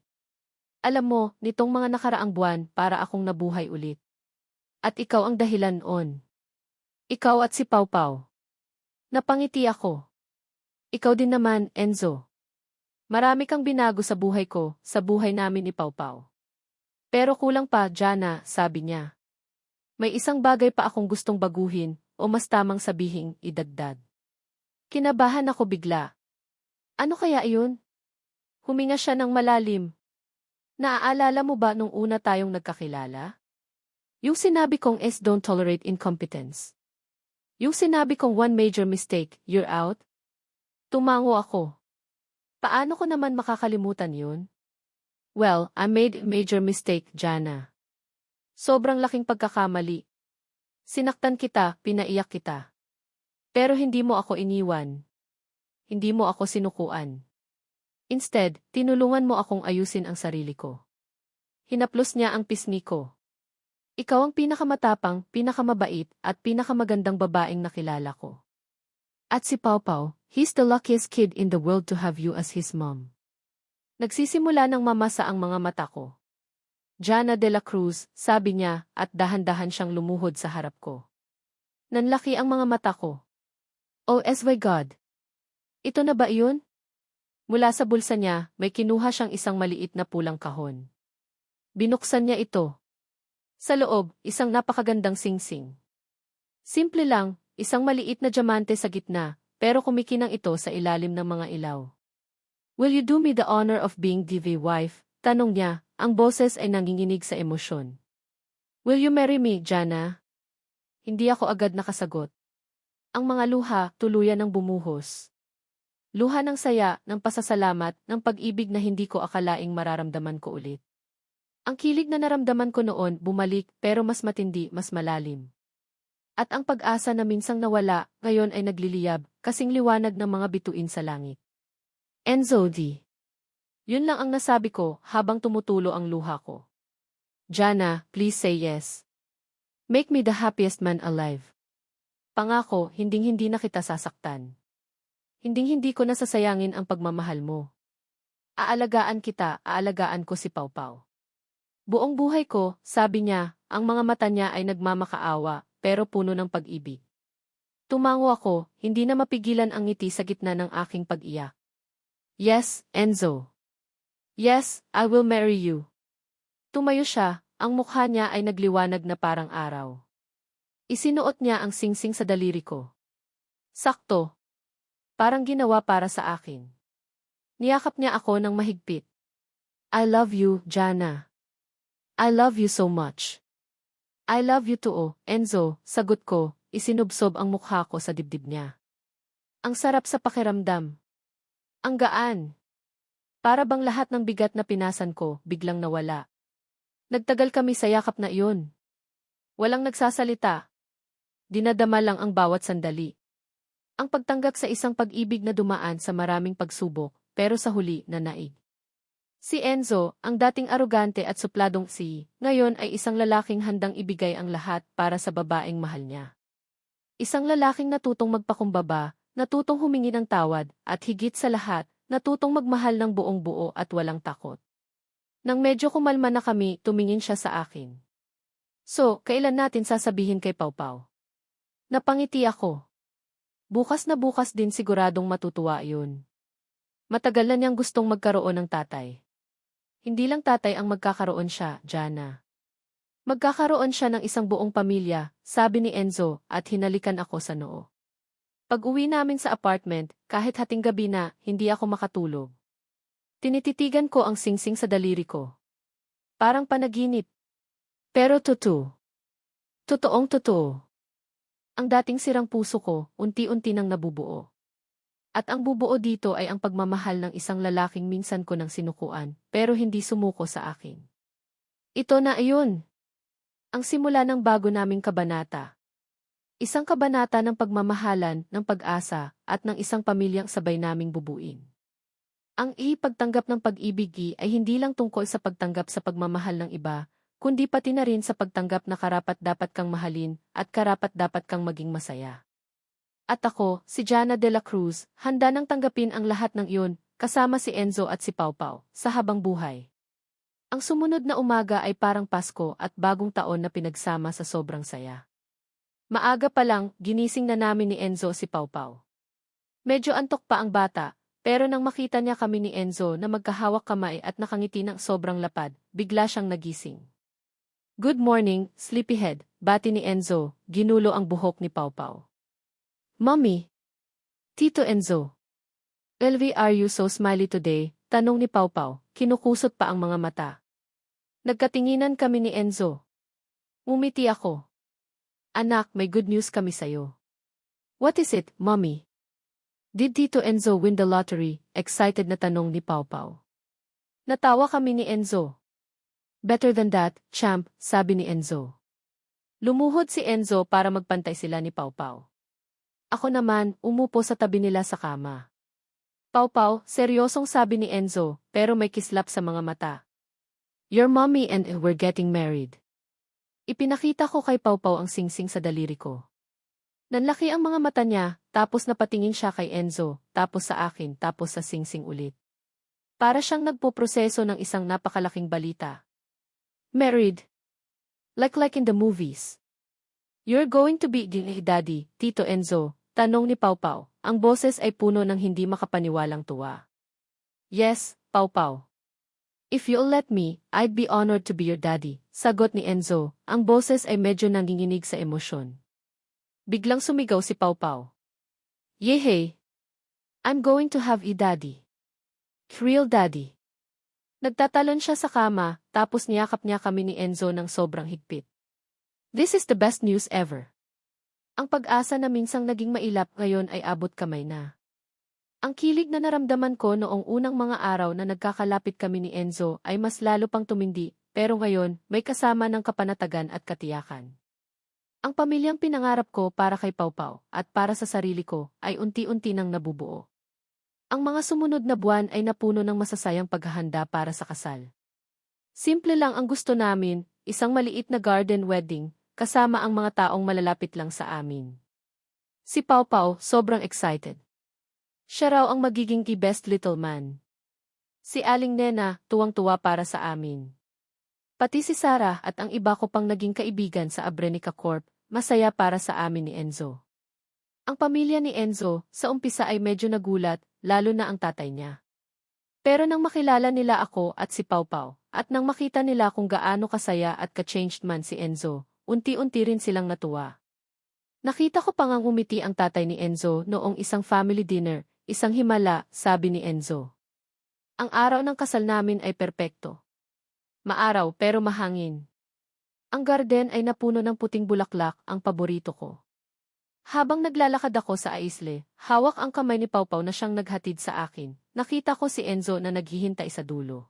Alam mo, nitong mga nakaraang buwan para akong nabuhay ulit. At ikaw ang dahilan on. Ikaw at si Pau Pau. Napangiti ako. Ikaw din naman, Enzo. Marami kang binago sa buhay ko, sa buhay namin ni Pau Pau. Pero kulang pa, Jana, sabi niya. May isang bagay pa akong gustong baguhin, o mas tamang sabihing, idagdag. Kinabahan ako bigla. Ano kaya iyon? Huminga siya ng malalim. Naaalala mo ba nung una tayong nagkakilala? Yung sinabi kong don't tolerate incompetence. Yung sinabi kong one major mistake, you're out? Tumango ako. Paano ko naman makakalimutan yun? Well, I made a major mistake, Jana. Sobrang laking pagkakamali. Sinaktan kita, pinaiyak kita. Pero hindi mo ako iniwan. Hindi mo ako sinukuan. Instead, tinulungan mo akong ayusin ang sarili ko. Hinaplos niya ang pisngi ko. Ikaw ang pinakamatapang, pinakamabait, at pinakamagandang babaeng nakilala ko. At si Pau Pau, he's the luckiest kid in the world to have you as his mom. Nagsisimula ng mamasa ang mga mata ko. Jana de la Cruz, sabi niya, at dahan-dahan siyang lumuhod sa harap ko. Nanlaki ang mga mata ko. Oh my God! Ito na ba iyon? Mula sa bulsa niya, may kinuha siyang isang maliit na pulang kahon. Binuksan niya ito. Sa loob, isang napakagandang singsing. Simple lang, isang maliit na diamante sa gitna, pero kumikinang ito sa ilalim ng mga ilaw. Will you do me the honor of being DV wife? Tanong niya, ang boses ay nanginginig sa emosyon. Will you marry me, Jana? Hindi ako agad nakasagot. Ang mga luha, tuluyan ng bumuhos. Luha ng saya, ng pasasalamat, ng pag-ibig na hindi ko akalaing mararamdaman ko ulit. Ang kilig na naramdaman ko noon bumalik pero mas matindi, mas malalim. At ang pag-asa na minsang nawala, ngayon ay nagliliyab, kasing liwanag ng mga bituin sa langit. Enzo D. Yun lang ang nasabi ko habang tumutulo ang luha ko. Jana, please say yes. Make me the happiest man alive. Pangako, hinding-hindi na kita sasaktan. Hinding-hindi ko nasasayangin ang pagmamahal mo. Aalagaan kita, aalagaan ko si Pau Pau. Buong buhay ko, sabi niya, ang mga mata niya ay nagmamakaawa, pero puno ng pag-ibig. Tumango ako, hindi na mapigilan ang ngiti sa gitna ng aking pag-iyak. Yes, Enzo. Yes, I will marry you. Tumayo siya, ang mukha niya ay nagliwanag na parang araw. Isinuot niya ang singsing sa daliri ko. Sakto. Parang ginawa para sa akin. Niyakap niya ako ng mahigpit. I love you, Jana. I love you so much. I love you too, Enzo, sagot ko, isinubsob ang mukha ko sa dibdib niya. Ang sarap sa pakiramdam. Ang gaan. Para bang lahat ng bigat na pinasan ko, biglang nawala. Nagtagal kami sa yakap na iyon. Walang nagsasalita. Dinadama lang ang bawat sandali. Ang pagtanggap sa isang pag-ibig na dumaan sa maraming pagsubok, pero sa huli nanaig. Si Enzo, ang dating arogante at supladong ngayon ay isang lalaking handang ibigay ang lahat para sa babaeng mahal niya. Isang lalaking natutong magpakumbaba, natutong humingi ng tawad, at higit sa lahat, natutong magmahal ng buong buo at walang takot. Nang medyo kumalma na kami, tumingin siya sa akin. So, kailan natin sasabihin kay Pau Pau? Napangiti ako. Bukas na bukas din siguradong matutuwa yun. Matagal na niyang gustong magkaroon ng tatay. Hindi lang tatay ang magkakaroon siya, Jana. Magkakaroon siya ng isang buong pamilya, sabi ni Enzo, at hinalikan ako sa noo. Pag-uwi namin sa apartment, kahit hating gabi na, hindi ako makatulog. Tinititigan ko ang singsing sa daliri ko. Parang panaginip. Pero totoo. Totoong totoo. Ang dating sirang puso ko, unti-unti nang nabubuo. At ang bubuo dito ay ang pagmamahal ng isang lalaking minsan ko nang sinukuan, pero hindi sumuko sa akin. Ito na iyon. Ang simula ng bago naming kabanata. Isang kabanata ng pagmamahalan, ng pag-asa, at ng isang pamilyang sabay naming bubuin. Ang pagtanggap ng pag-ibig ay hindi lang tungkol sa pagtanggap sa pagmamahal ng iba, kundi pati na rin sa pagtanggap na karapat-dapat kang mahalin at karapat-dapat kang maging masaya. At ako, si Jana de la Cruz, handa nang tanggapin ang lahat ng iyon, kasama si Enzo at si Pau Pau, sa habang buhay. Ang sumunod na umaga ay parang Pasko at bagong taon na pinagsama sa sobrang saya. Maaga pa lang, ginising na namin ni Enzo si Pau Pau. Medyo antok pa ang bata, pero nang makita niya kami ni Enzo na magkahawak kamay at nakangiti ng sobrang lapad, bigla siyang nagising. Good morning, sleepyhead, bati ni Enzo, ginulo ang buhok ni Pau Pau. Mommy! Tito Enzo! LV, are you so smiley today? Tanong ni Pau Pau, kinukusot pa ang mga mata. Nagkatinginan kami ni Enzo. Umiti ako. Anak, may good news kami sayo. What is it, Mommy? Did Tito Enzo win the lottery? Excited na tanong ni Pau Pau. Natawa kami ni Enzo. Better than that, champ, sabi ni Enzo. Lumuhod si Enzo para magpantay sila ni Pau Pau. Ako naman, umupo sa tabi nila sa kama. Pau Pau, seryosong sabi ni Enzo, pero may kislap sa mga mata. Your mommy and we're getting married. Ipinakita ko kay Pau Pau ang singsing sa daliri ko. Nanlaki ang mga mata niya, tapos napatingin siya kay Enzo, tapos sa akin, tapos sa singsing ulit. Para siyang nagpoproseso ng isang napakalaking balita. Married. Like in the movies. You're going to be daddy, Tito Enzo, tanong ni Pau Pau. Ang boses ay puno ng hindi makapaniwalang tuwa. Yes, Pau Pau. If you'll let me, I'd be honored to be your daddy, sagot ni Enzo. Ang boses ay medyo nanginginig sa emosyon. Biglang sumigaw si Pau Pau. Yehey! I'm going to have a daddy. Real daddy. Nagtatalon siya sa kama, tapos niyakap niya kami ni Enzo ng sobrang higpit. This is the best news ever. Ang pag-asa na minsang naging mailap ngayon ay abot kamay na. Ang kilig na naramdaman ko noong unang mga araw na nagkakalapit kami ni Enzo ay mas lalo pang tumindi, pero ngayon may kasama ng kapanatagan at katiyakan. Ang pamilyang pinangarap ko para kay Pau Pau at para sa sarili ko ay unti-unti nang nabubuo. Ang mga sumunod na buwan ay napuno ng masasayang paghahanda para sa kasal. Simple lang ang gusto namin, isang maliit na garden wedding, kasama ang mga taong malalapit lang sa amin. Si Pau Pau sobrang excited. Siya raw ang magiging best little man. Si Aling Nena, tuwang-tuwa para sa amin. Pati si Sarah at ang iba ko pang naging kaibigan sa Abrenica Corp, masaya para sa amin ni Enzo. Ang pamilya ni Enzo, sa umpisa ay medyo nagulat, lalo na ang tatay niya. Pero nang makilala nila ako at si Pau Pau, at nang makita nila kung gaano kasaya at ka-changed man si Enzo, unti-unti rin silang natuwa. Nakita ko pang ang umiti ang tatay ni Enzo noong isang family dinner, isang himala, sabi ni Enzo. Ang araw ng kasal namin ay perpekto. Maaraw pero mahangin. Ang garden ay napuno ng puting bulaklak, ang paborito ko. Habang naglalakad ako sa aisle, hawak ang kamay ni Pau Pau na siyang naghatid sa akin, nakita ko si Enzo na naghihintay sa dulo.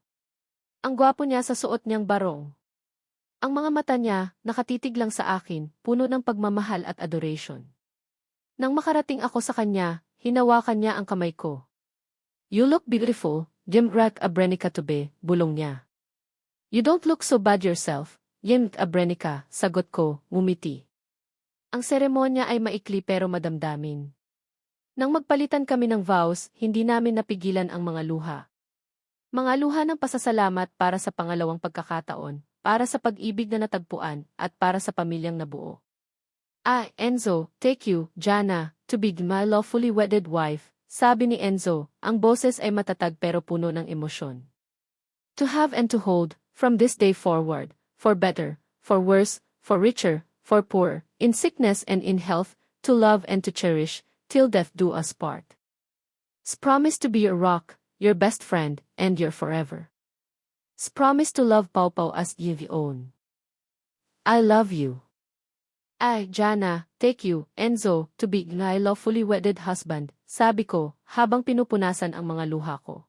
Ang gwapo niya sa suot niyang barong. Ang mga mata niya, nakatitig lang sa akin, puno ng pagmamahal at adoration. Nang makarating ako sa kanya, hinawakan niya ang kamay ko. You look beautiful, Jimrak Abrenica to be, bulong niya. You don't look so bad yourself, Jimrak Abrenica, sagot ko, ngumiti. Ang seremonya ay maikli pero madamdamin. Nang magpalitan kami ng vows, hindi namin napigilan ang mga luha. Mga luha ng pasasalamat para sa pangalawang pagkakataon, para sa pag-ibig na natagpuan, at para sa pamilyang nabuo. Enzo, take you, Jana, to be my lawfully wedded wife, sabi ni Enzo, ang boses ay matatag pero puno ng emosyon. To have and to hold, from this day forward, for better, for worse, for richer, for poorer, in sickness and in health, to love and to cherish, till death do us part. Promise to be your rock, your best friend, and your forever. Promise to love Pau Pau as you've own. I love you. Jana, take you, Enzo, to be my lawfully wedded husband, sabi ko, habang pinupunasan ang mga luha ko.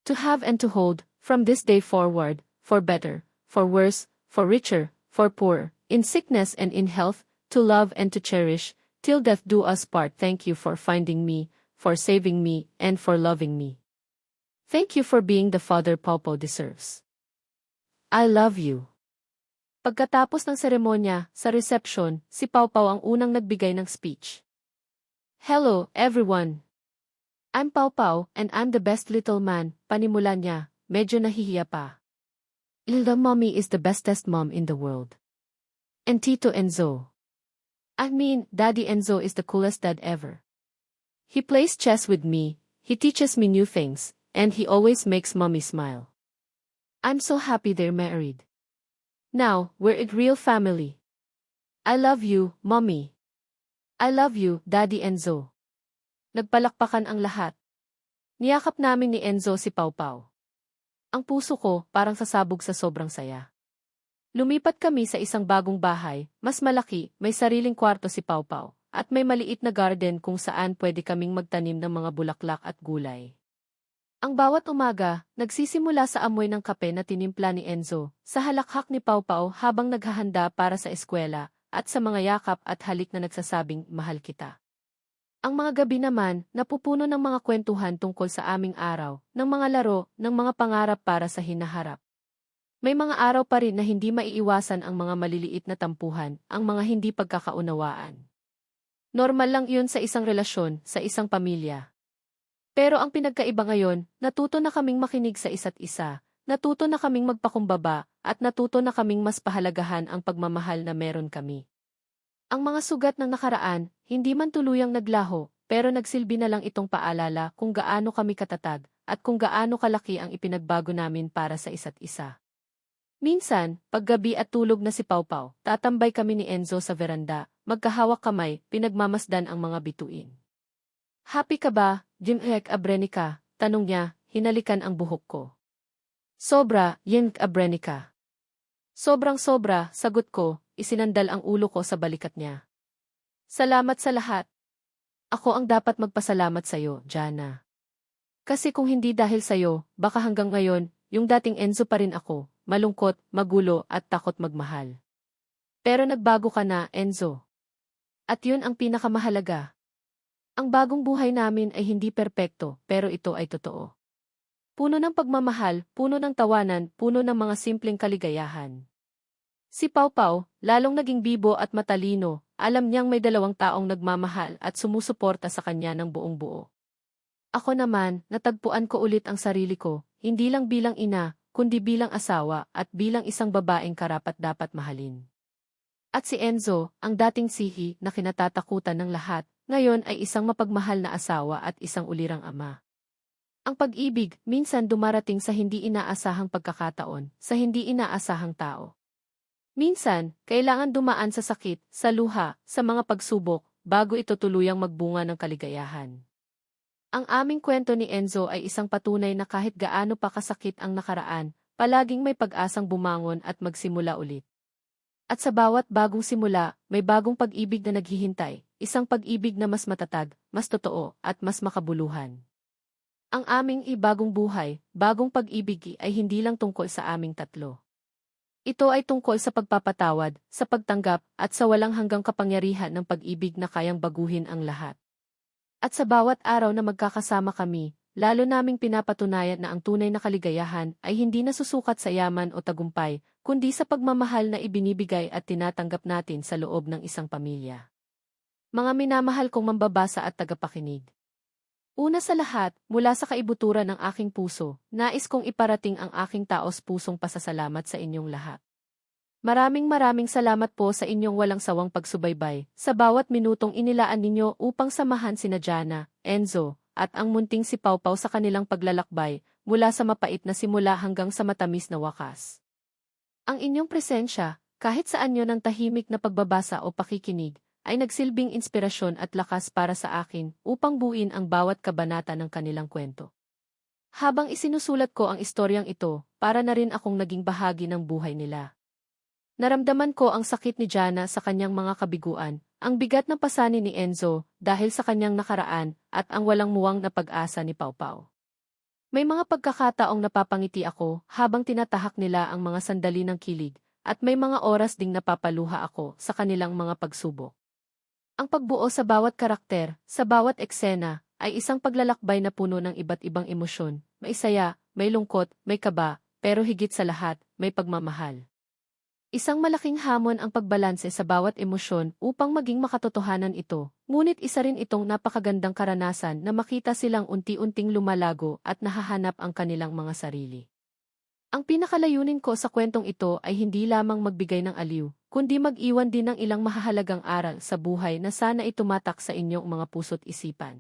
To have and to hold, from this day forward, for better, for worse, for richer, for poorer, in sickness and in health, to love and to cherish, till death do us part. Thank you for finding me, for saving me, and for loving me. Thank you for being the father Pau Pau deserves. I love you. Pagkatapos ng seremonya, sa reception, si Pau Pau ang unang nagbigay ng speech. Hello, everyone. I'm Pau Pau, and I'm the best little man, panimula niya, medyo nahihiya pa. Ilda mommy is the bestest mom in the world. And Tito Enzo. I mean, Daddy Enzo is the coolest dad ever. He plays chess with me, he teaches me new things, and he always makes mommy smile. I'm so happy they're married. Now, we're a real family. I love you, Mommy. I love you, Daddy Enzo. Nagpalakpakan ang lahat. Niyakap namin ni Enzo si Pau Pau. Ang puso ko parang sasabog sa sobrang saya. Lumipat kami sa isang bagong bahay, mas malaki, may sariling kwarto si Pau Pau, at may maliit na garden kung saan pwede kaming magtanim ng mga bulaklak at gulay. Ang bawat umaga, nagsisimula sa amoy ng kape na tinimpla ni Enzo, sa halakhak ni Pau Pau habang naghahanda para sa eskwela, at sa mga yakap at halik na nagsasabing, mahal kita. Ang mga gabi naman, napupuno ng mga kwentuhan tungkol sa aming araw, ng mga laro, ng mga pangarap para sa hinaharap. May mga araw pa rin na hindi maiiwasan ang mga maliliit na tampuhan, ang mga hindi pagkakaunawaan. Normal lang iyon sa isang relasyon, sa isang pamilya. Pero ang pinagkaiba ngayon, natuto na kaming makinig sa isa't isa, natuto na kaming magpakumbaba, at natuto na kaming mas pahalagahan ang pagmamahal na meron kami. Ang mga sugat ng nakaraan, hindi man tuluyang naglaho, pero nagsilbi na lang itong paalala kung gaano kami katatag, at kung gaano kalaki ang ipinagbago namin para sa isa't isa. Minsan, paggabi at tulog na si Pau Pau, tatambay kami ni Enzo sa veranda, magkahawak kamay, pinagmamasdan ang mga bituin. Happy ka ba, Jimhek Abrenica? Tanong niya, hinalikan ang buhok ko. Sobra, Jimhek Abrenica. Sobrang-sobra, sagot ko, isinandal ang ulo ko sa balikat niya. Salamat sa lahat. Ako ang dapat magpasalamat sa'yo, Jana. Kasi kung hindi dahil sa'yo, baka hanggang ngayon, yung dating Enzo pa rin ako, malungkot, magulo at takot magmahal. Pero nagbago ka na, Enzo. At yun ang pinakamahalaga. Ang bagong buhay namin ay hindi perpekto, pero ito ay totoo. Puno ng pagmamahal, puno ng tawanan, puno ng mga simpleng kaligayahan. Si Pau Pau, lalong naging bibo at matalino, alam niyang may dalawang taong nagmamahal at sumusuporta sa kanya ng buong buo. Ako naman, natagpuan ko ulit ang sarili ko, hindi lang bilang ina, kundi bilang asawa at bilang isang babaeng karapat-dapat mahalin. At si Enzo, ang dating sihi na kinatatakutan ng lahat, ngayon ay isang mapagmahal na asawa at isang ulirang ama. Ang pag-ibig, minsan dumarating sa hindi inaasahang pagkakataon, sa hindi inaasahang tao. Minsan, kailangan dumaan sa sakit, sa luha, sa mga pagsubok, bago ito tuluyang magbunga ng kaligayahan. Ang aming kwento ni Enzo ay isang patunay na kahit gaano pa kasakit ang nakaraan, palaging may pag-asang bumangon at magsimula ulit. At sa bawat bagong simula, may bagong pag-ibig na naghihintay, isang pag-ibig na mas matatag, mas totoo, at mas makabuluhan. Ang aming ibagong buhay, bagong pag-ibig ay hindi lang tungkol sa aming tatlo. Ito ay tungkol sa pagpapatawad, sa pagtanggap, at sa walang hanggang kapangyarihan ng pag-ibig na kayang baguhin ang lahat. At sa bawat araw na magkakasama kami, lalo naming pinapatunayan na ang tunay na kaligayahan ay hindi nasusukat sa yaman o tagumpay, kundi sa pagmamahal na ibinibigay at tinatanggap natin sa loob ng isang pamilya. Mga minamahal kong mambabasa at tagapakinig. Una sa lahat, mula sa kaibuturan ng aking puso, nais kong iparating ang aking taos-pusong pasasalamat sa inyong lahat. Maraming salamat po sa inyong walang sawang pagsubaybay, sa bawat minutong inilaan ninyo upang samahan sina Jana, Enzo, at ang munting si Pau Pau sa kanilang paglalakbay, mula sa mapait na simula hanggang sa matamis na wakas. Ang inyong presensya, kahit saan nyo ng tahimik na pagbabasa o pakikinig, ay nagsilbing inspirasyon at lakas para sa akin upang buuin ang bawat kabanata ng kanilang kwento. Habang isinusulat ko ang istoryang ito, para na rin akong naging bahagi ng buhay nila. Naramdaman ko ang sakit ni Jana sa kanyang mga kabiguan, ang bigat ng pasanin ni Enzo dahil sa kanyang nakaraan, at ang walang muwang na pag-asa ni Pau Pau. May mga pagkakataong napapangiti ako habang tinatahak nila ang mga sandali ng kilig, at may mga oras ding napapaluha ako sa kanilang mga pagsubok. Ang pagbuo sa bawat karakter, sa bawat eksena, ay isang paglalakbay na puno ng iba't ibang emosyon. May saya, may lungkot, may kaba, pero higit sa lahat, may pagmamahal. Isang malaking hamon ang pagbalanse sa bawat emosyon upang maging makatotohanan ito, ngunit isa rin itong napakagandang karanasan na makita silang unti-unting lumalago at nahahanap ang kanilang mga sarili. Ang pinakalayunin ko sa kwentong ito ay hindi lamang magbigay ng aliw, kundi mag-iwan din ng ilang mahahalagang aral sa buhay na sana itumatak sa inyong mga puso't isipan.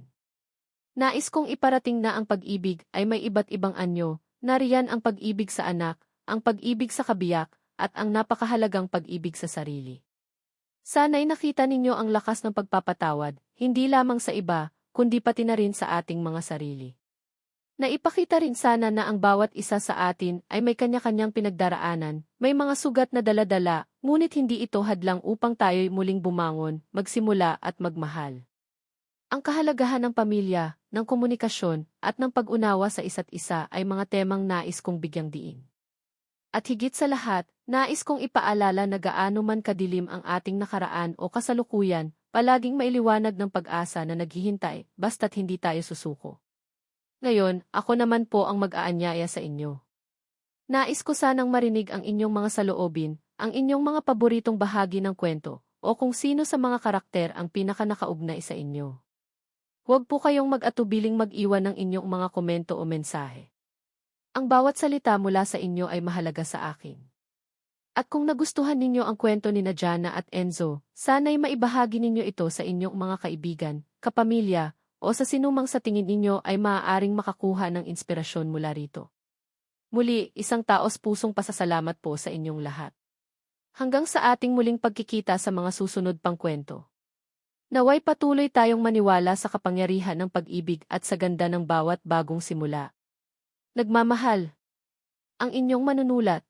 Nais kong iparating na ang pag-ibig ay may iba't ibang anyo, nariyan ang pag-ibig sa anak, ang pag-ibig sa kabiyak, at ang napakahalagang pag-ibig sa sarili. Sana'y nakita ninyo ang lakas ng pagpapatawad, hindi lamang sa iba, kundi pati na rin sa ating mga sarili. Naipakita rin sana na ang bawat isa sa atin ay may kanya-kanyang pinagdaraanan, may mga sugat na dala-dala, ngunit hindi ito hadlang upang tayo'y muling bumangon, magsimula at magmahal. Ang kahalagahan ng pamilya, ng komunikasyon, at ng pag-unawa sa isa't isa ay mga temang nais kong bigyang diin. At higit sa lahat, nais kong ipaalala na gaano man kadilim ang ating nakaraan o kasalukuyan, palaging mailiwanag ng pag-asa na naghihintay, basta't hindi tayo susuko. Ngayon, ako naman po ang mag-aanyaya sa inyo. Nais ko sanang marinig ang inyong mga saloobin, ang inyong mga paboritong bahagi ng kwento, o kung sino sa mga karakter ang pinakanakaugnay sa inyo. Huwag po kayong mag-atubiling mag-iwan ng inyong mga komento o mensahe. Ang bawat salita mula sa inyo ay mahalaga sa akin. At kung nagustuhan ninyo ang kwento ni Jana at Enzo, sana'y maibahagi ninyo ito sa inyong mga kaibigan, kapamilya, o sa sinumang sa tingin ninyo ay maaaring makakuha ng inspirasyon mula rito. Muli, isang taos-pusong pasasalamat po sa inyong lahat. Hanggang sa ating muling pagkikita sa mga susunod pang kwento. Naway patuloy tayong maniwala sa kapangyarihan ng pag-ibig at sa ganda ng bawat bagong simula. Nagmamahal. Ang inyong manunulat.